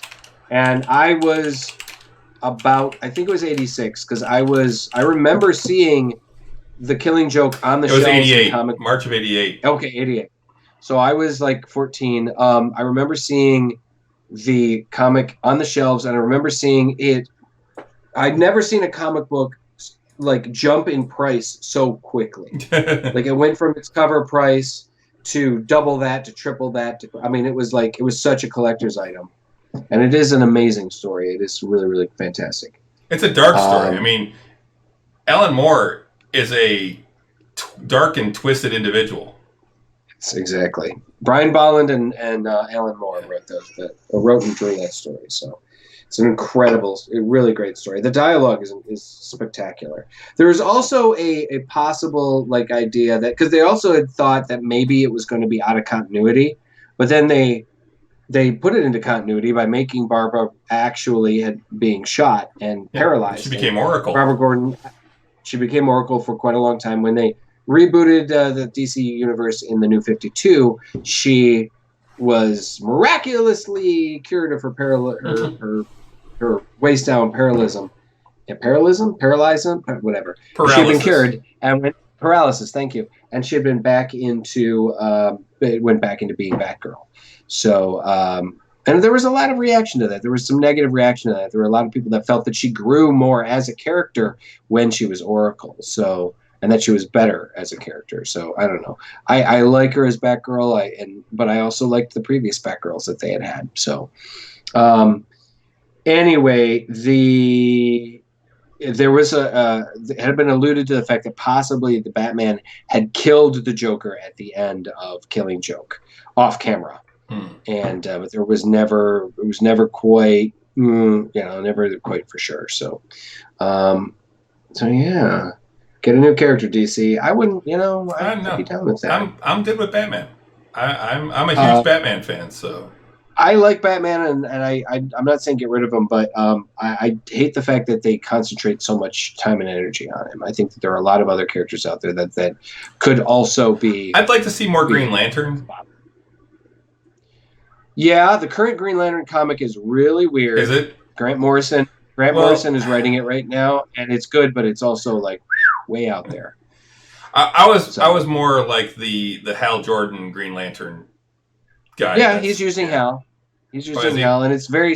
And I was I think it was 86, because I remember seeing The Killing Joke on the shelves. It was 88, March of 88. Okay, 88. So I was like 14. I remember seeing the comic on the shelves, and I remember seeing it. I'd never seen a comic book like jump in price so quickly. Like it went from its cover price to double that, to triple that. It was such a collector's item. And it is an amazing story. It is really, really fantastic. It's a dark story. Alan Moore is a dark and twisted individual. Exactly. Brian Bolland and Alan Moore wrote and drew that story. So it's an really great story. The dialogue is spectacular. There was also a possible idea that, because they also had thought that maybe it was going to be out of continuity, but then they put it into continuity by making Barbara actually being shot and paralyzed. She became Oracle. Barbara Gordon, she became Oracle for quite a long time. When they rebooted the DC universe in the New 52, she was miraculously cured of her waist down paralysis. Whatever. Paralysis. She had been cured and went paralysis. Thank you. And she had been went back into being Batgirl. So, and there was a lot of reaction to that. There was some negative reaction to that. There were a lot of people that felt that she grew more as a character when she was Oracle. So, and that she was better as a character. So I don't know. I like her as Batgirl. But I also liked the previous Batgirls that they had. So, anyway, there was it had been alluded to the fact that possibly the Batman had killed the Joker at the end of Killing Joke off camera. And but it was never quite, never quite for sure. So, yeah, get a new character, DC. I wouldn't, I'd be down with that. I'm good with Batman. I'm a huge Batman fan, so. I like Batman, and I'm not saying get rid of him, but I hate the fact that they concentrate so much time and energy on him. I think that there are a lot of other characters out there that could also be. I'd like to see more Green Lantern. Yeah, the current Green Lantern comic is really weird. Is it? Grant Morrison is writing it right now, and it's good, but it's also way out there. I was more like the Hal Jordan Green Lantern guy. Yeah, he's using Hal. He's using Hal, and it's very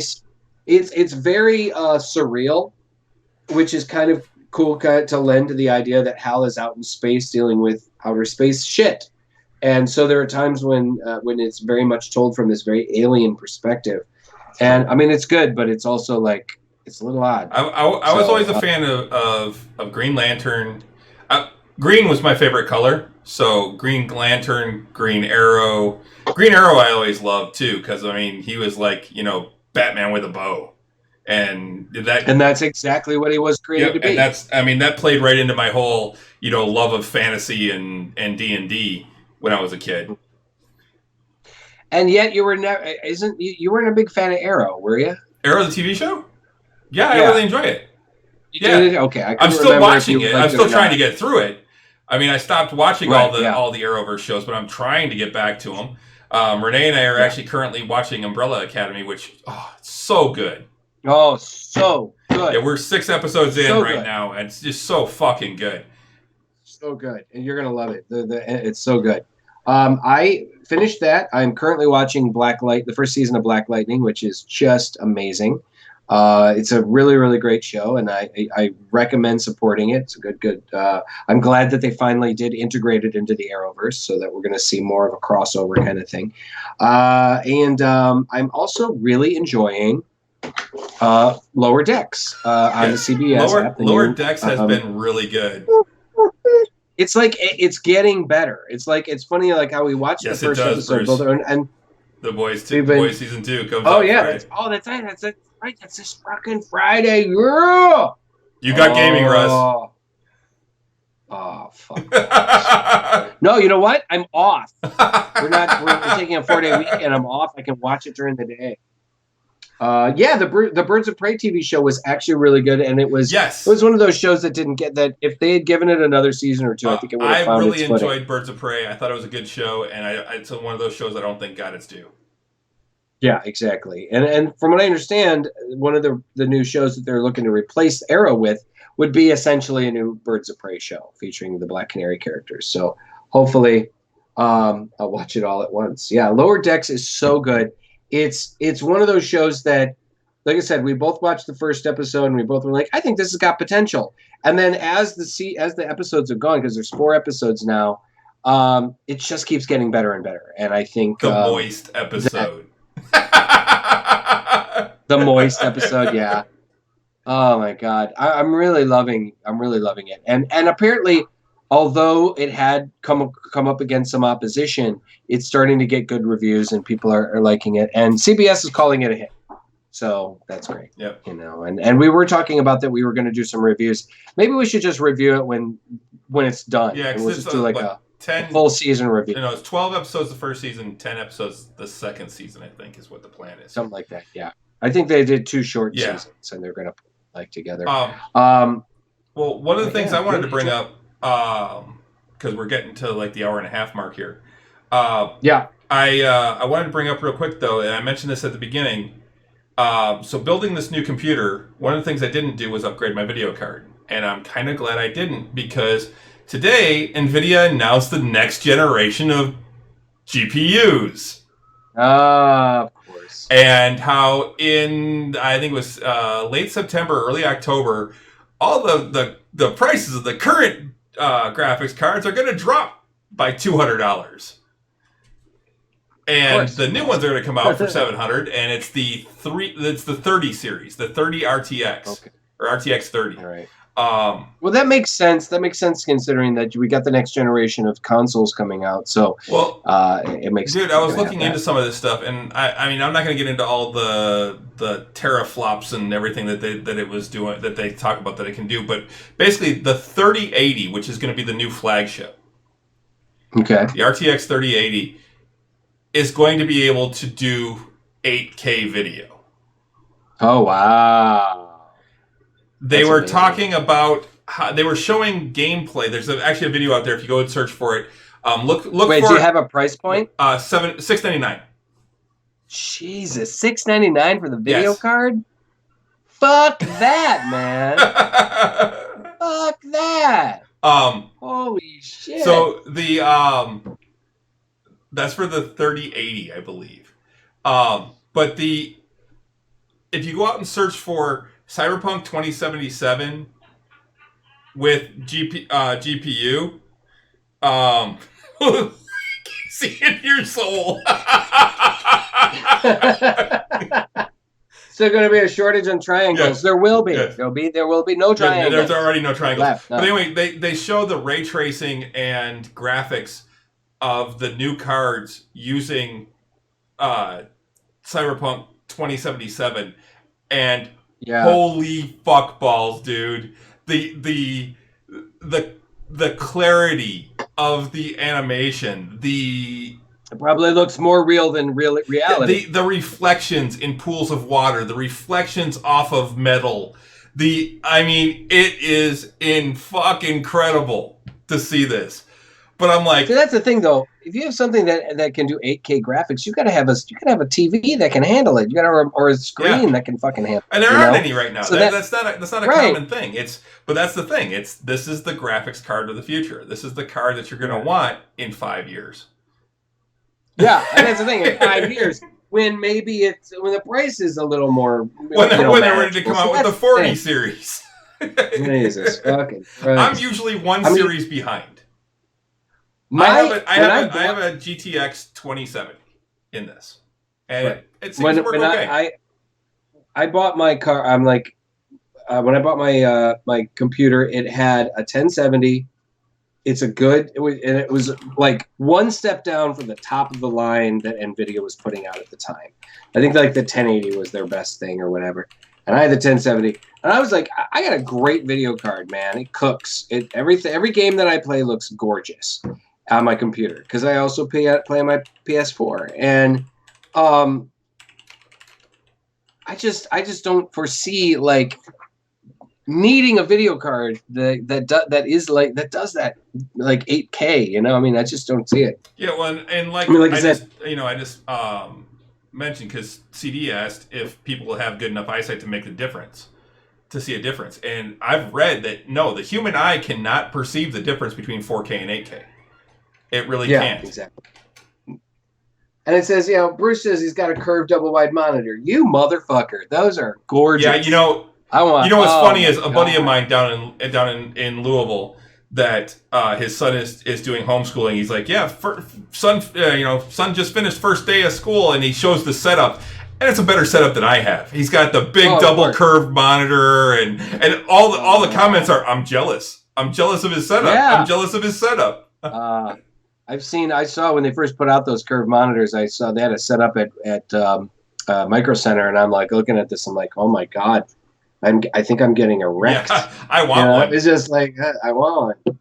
surreal, which is kind of cool to lend to the idea that Hal is out in space dealing with outer space shit. And so there are times when it's very much told from this very alien perspective. And it's good, but it's also it's a little odd. I was always a fan of Green Lantern. Green was my favorite color, So Green Lantern, Green Arrow. Green Arrow I always loved, too, because, I mean, he was like, Batman with a bow. And that's exactly what he was created to be. And that played right into my whole, love of fantasy and D&D when I was a kid. And yet you were never, you weren't a big fan of Arrow, were you? Arrow, the TV show? Yeah, I really enjoy it. Yeah. Okay. I'm still watching it. I'm still trying to get through it. I mean, I stopped watching all the Arrowverse shows, but I'm trying to get back to them. Renee and I are actually currently watching Umbrella Academy, which, it's so good. Oh, so good. Yeah, we're 6 episodes in right now, and it's just so fucking good. So good. And you're going to love it. It's so good. I finished that. I'm currently watching the first season of Black Lightning, which is just amazing. It's a really, really great show, and I recommend supporting it. It's a good. I'm glad that they finally did integrate it into the Arrowverse, so that we're going to see more of a crossover kind of thing. And I'm also really enjoying Lower Decks on the CBS app. Lower Decks has been really good. It's like it's getting better. It's funny like how we watched the first episode, and The Boys season 2 comes. Oh yeah, that's right. That's this fucking Friday. Yeah. You got gaming, Russ. Oh fuck. No, you know what? I'm off. We're taking a 4-day week, and I'm off. I can watch it during the day. The Birds of Prey TV show was actually really good, and it was one of those shows that didn't get that. If they had given it another season or two, I think it would have found its footing. I really enjoyed Birds of Prey. I thought it was a good show, and it's one of those shows I don't think got its due. Yeah, exactly. And from what I understand, one of the new shows that they're looking to replace Arrow with would be essentially a new Birds of Prey show featuring the Black Canary characters. So hopefully I'll watch it all at once. Yeah, Lower Decks is so good. It's one of those shows that, like I said, we both watched the first episode and we both were like, I think this has got potential. And then as the episodes have gone, because there's 4 episodes now, it just keeps getting better and better. And I think the moist episode. The moist episode, yeah. Oh my god, I'm really loving it. And apparently, although it had come up against some opposition, it's starting to get good reviews and people are liking it. And CBS is calling it a hit, so that's great. Yep. And we were talking about that we were going to do some reviews. Maybe we should just review it when it's done. Yeah, and we'll just do like a full season review. It's 12 episodes the first season, 10 episodes the second season, I think is what the plan is. Something like that, yeah. I think they did 2 short seasons, and they're going to put together. Well, one of the things I wanted to bring up, because we're getting to like the hour and a half mark here. I wanted to bring up real quick, though, and I mentioned this at the beginning. So building this new computer, one of the things I didn't do was upgrade my video card. And I'm kind of glad I didn't, because today, Nvidia announced the next generation of GPUs. Of course. And how I think it was late September, early October, all the prices of the current graphics cards are going to drop by $200. And the new ones are going to come out for $700, and it's the 30 series, the 30 RTX or RTX 30. All right. Well, that makes sense. That makes sense considering that we got the next generation of consoles coming out. So, it makes sense. Dude, I was looking into some of this stuff, and I mean, I'm not going to get into all the teraflops and everything that it was doing, that they talk about that it can do. But basically, the 3080, which is going to be the new flagship, the RTX 3080, is going to be able to do 8K video. Oh wow. They were talking about how they were showing gameplay. There's actually a video out there if you go and search for it. Look. Wait, do you have a price point? $699. Jesus, $699 for the video card? Fuck that, man. Fuck that. Holy shit. So that's for the 3080, I believe. But if you go out and search for Cyberpunk 2077 with GPU, see in your soul. there going to be a shortage on triangles? Yes. There will be. Yes. There will be no triangles. There's already no triangles. But anyway, they show the ray tracing and graphics of the new cards using Cyberpunk 2077, and holy fuck balls, dude! The clarity of the animation, it probably looks more real than reality. The reflections in pools of water, the reflections off of metal. It is fucking incredible to see this. But I'm like, see, that's the thing, though. If you have something that can do 8K graphics, you gotta have a TV that can handle it. You gotta or a screen that can fucking handle it. And there aren't any right now. So that's not a common thing. But that's the thing. This is the graphics card of the future. This is the card that you're gonna want in 5 years. Yeah, and that's the thing. In 5 years, when the price is a little more when they're ready to come out with the 40 series. Jesus fucking Christ. I'm usually one series behind. I have a GTX 2070 in this, and it seems to work okay. I bought my car. I'm like, when I bought my computer, it had a 1070. It was like one step down from the top of the line that Nvidia was putting out at the time. I think like the 1080 was their best thing or whatever. And I had the 1070, and I was like, I got a great video card, man. It cooks. Every game that I play looks gorgeous on my computer, because I also play on my PS4, and I just don't foresee like needing a video card that does that like 8K. You know, I mean, I just don't see it. Yeah, well, and I just mentioned, because CD asked if people have good enough eyesight to make the difference, to see a difference, and I've read that no, the human eye cannot perceive the difference between 4K and 8K. It really can't. Exactly. And it says, Bruce says he's got a curved double wide monitor. You motherfucker. Those are gorgeous. Yeah, what's funny is a buddy of mine down in Louisville that his son is doing homeschooling. He's like, son just finished first day of school, and he shows the setup. And it's a better setup than I have. He's got the big double curved monitor, and all the comments are, I'm jealous. I'm jealous of his setup. Yeah. I'm jealous of his setup. I saw when they first put out those curved monitors, I saw they had a setup at Micro Center, and I'm like looking at this, I'm like, oh my God, I think I'm getting erect. Yeah, I want one. It's just like, I want one.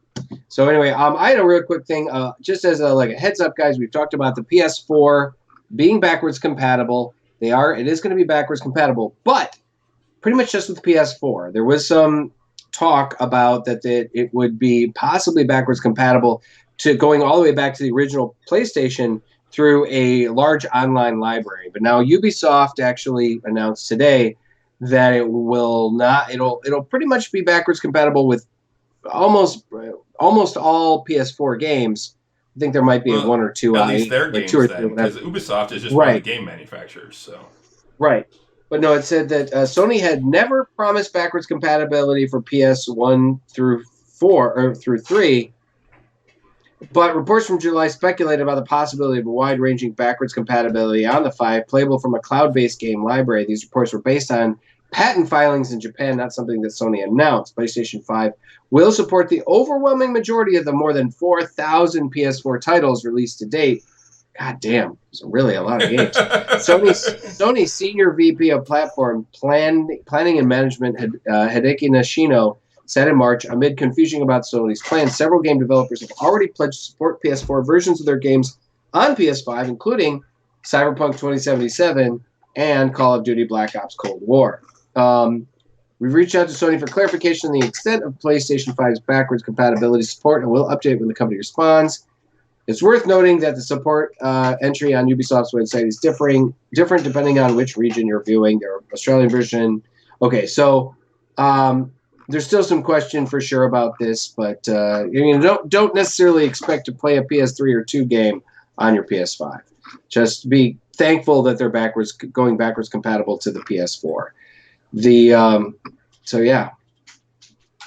So anyway, I had a real quick thing, just as a heads up, guys. We've talked about the PS4 being backwards compatible. It is going to be backwards compatible, but pretty much just with the PS4. There was some talk about that it would be possibly backwards compatible to going all the way back to the original PlayStation through a large online library. But now Ubisoft actually announced today that it will not. It'll pretty much be backwards compatible with almost all PS4 games. I think there might be one or two. At least their games, because Ubisoft is just one of the game manufacturers. So right. But no, it said that Sony had never promised backwards compatibility for PS1 through 4 or through 3. But reports from July speculated about the possibility of a wide-ranging backwards compatibility on the 5, playable from a cloud-based game library. These reports were based on patent filings in Japan, not something that Sony announced. PlayStation 5 will support the overwhelming majority of the more than 4,000 PS4 titles released to date. God damn, it's really a lot of games. Sony's senior VP of platform planning and management, Hideki Nishino, said in March, amid confusion about Sony's plans, several game developers have already pledged to support PS4 versions of their games on PS5, including Cyberpunk 2077 and Call of Duty Black Ops Cold War. We've reached out to Sony for clarification on the extent of PlayStation 5's backwards compatibility support, and we'll update when the company responds. It's worth noting that the support entry on Ubisoft's website is different depending on which region you're viewing. Their Australian version. Okay, so there's still some question for sure about this, but don't necessarily expect to play a PS3 or 2 game on your PS5. Just be thankful that they're going backwards compatible to the PS4. So yeah,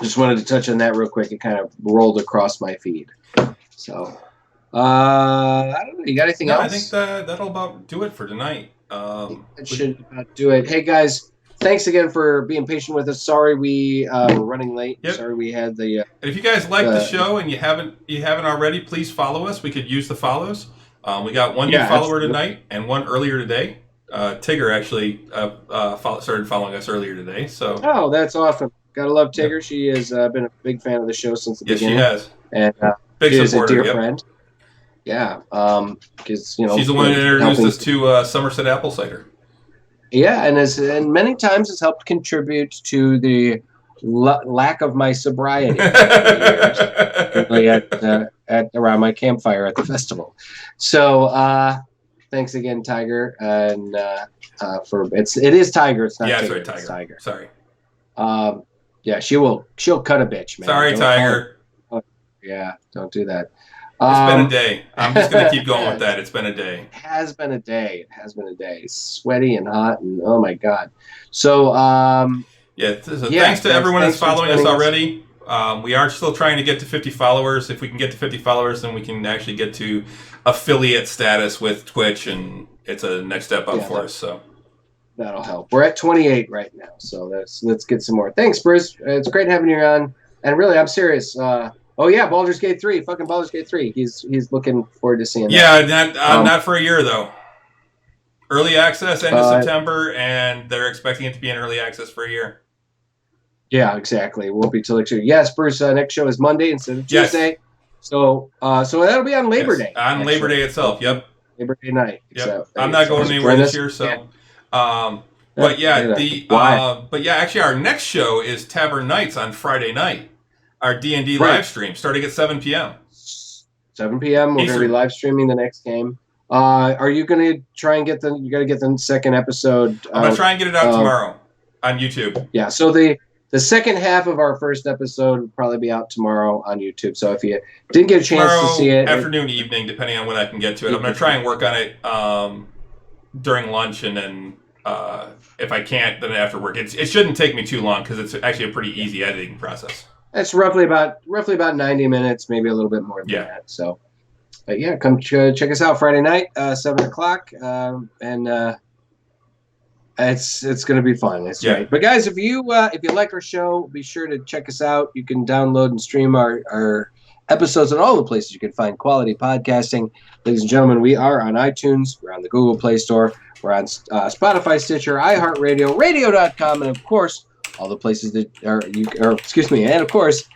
just wanted to touch on that real quick. It kind of rolled across my feed. So. I don't know. You got anything else? I think that'll about do it for tonight. That should do it. Hey guys, thanks again for being patient with us. Sorry we were running late. Yep. Sorry we had the. And if you guys like the show and you haven't already, please follow us. We could use the follows. We got one new follower tonight and one earlier today. Tigger actually started following us earlier today. So. Oh, that's awesome. Gotta love Tigger. Yep. She has been a big fan of the show since the beginning. Yes, she has. And big she supporter, is a dear friend. Yeah, because she's the one that introduced us to Somerset apple cider. Yeah, and many times has helped contribute to the lack of my sobriety at around my campfire at the festival. So thanks again, Tiger, and for it is Tiger. It's not Tiger. That's right, Tiger. Sorry. Yeah, she'll cut a bitch, man. Sorry, Tiger. Yeah, don't do that. It's been a day. I'm just going to keep going with that. It's been a day. It has been a day. Sweaty and hot, and oh my God. So, thanks to everyone that's following us already. We are still trying to get to 50 followers. If we can get to 50 followers, then we can actually get to affiliate status with Twitch, and it's a next step up for us. So that'll help. We're at 28 right now, so let's get some more. Thanks, Bruce. It's great having you on. And really, I'm serious. Oh yeah, Baldur's Gate 3, fucking Baldur's Gate 3. He's looking forward to seeing that. Yeah, not for a year though. Early access end of September, and they're expecting it to be in early access for a year. Yeah, exactly. It won't be till next year. Yes, Bruce. Next show is Monday instead of Tuesday. Yes. So that'll be on Labor Day. On Labor Day itself. Yep. Labor Day night. Yep. I'm not going anywhere this year, so. Yeah. Actually, our next show is Tavern Nights on Friday night. Our D&D live stream starting at 7 p.m. 7 p.m. We're going to be live streaming the next game. Are you going to try and get you got to get the second episode? I'm going to try and get it out tomorrow on YouTube. Yeah. So the second half of our first episode will probably be out tomorrow on YouTube. So if you didn't get a chance to see it, afternoon, evening, depending on when I can get to it, I'm going to try and work on it during lunch, and then if I can't, then after work. It shouldn't take me too long because it's actually a pretty easy editing process. It's roughly about 90 minutes, maybe a little bit more than that. So, but yeah, come check us out Friday night, 7:00, and it's going to be fun. It's great. But guys, if you like our show, be sure to check us out. You can download and stream our episodes on all the places you can find quality podcasting. Ladies and gentlemen, we are on iTunes. We're on the Google Play Store. We're on Spotify, Stitcher, iHeartRadio, Radio.com, and of course, all the places that and of course,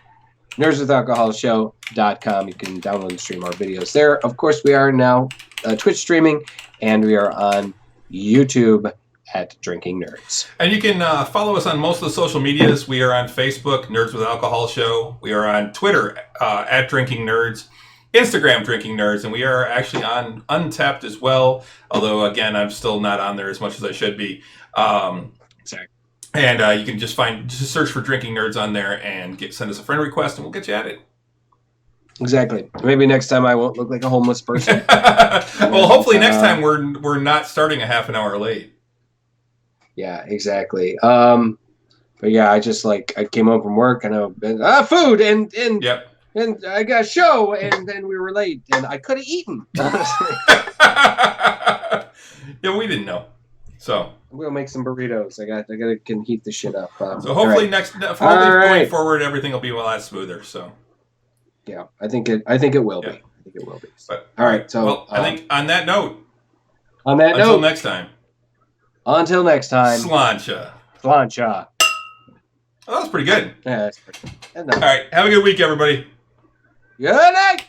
nerdswithalcoholshow.com. You can download and stream our videos there. Of course, we are now Twitch streaming, and we are on YouTube at Drinking Nerds. And you can follow us on most of the social medias. We are on Facebook, Nerds with Alcohol Show. We are on Twitter at Drinking Nerds, Instagram Drinking Nerds, and we are actually on Untapped as well. Although again, I'm still not on there as much as I should be. Exactly. And you can just search for Drinking Nerds on there and send us a friend request, and we'll get you at it. Exactly. Maybe next time I won't look like a homeless person. Well, hopefully next time we're not starting a half an hour late. Yeah, exactly. But yeah, I came home from work and food and yep. And I got a show, and then we were late, and I could have eaten. Yeah, we didn't know. So I'm gonna make some burritos. I can heat the shit up. So hopefully going forward, everything will be a lot smoother. So yeah, I think it will be. I think it will be. But, all right. So I think on that note. Until next time. Slancha. Oh, that was pretty good. Yeah, that's pretty good. All right. Have a good week, everybody. Good night.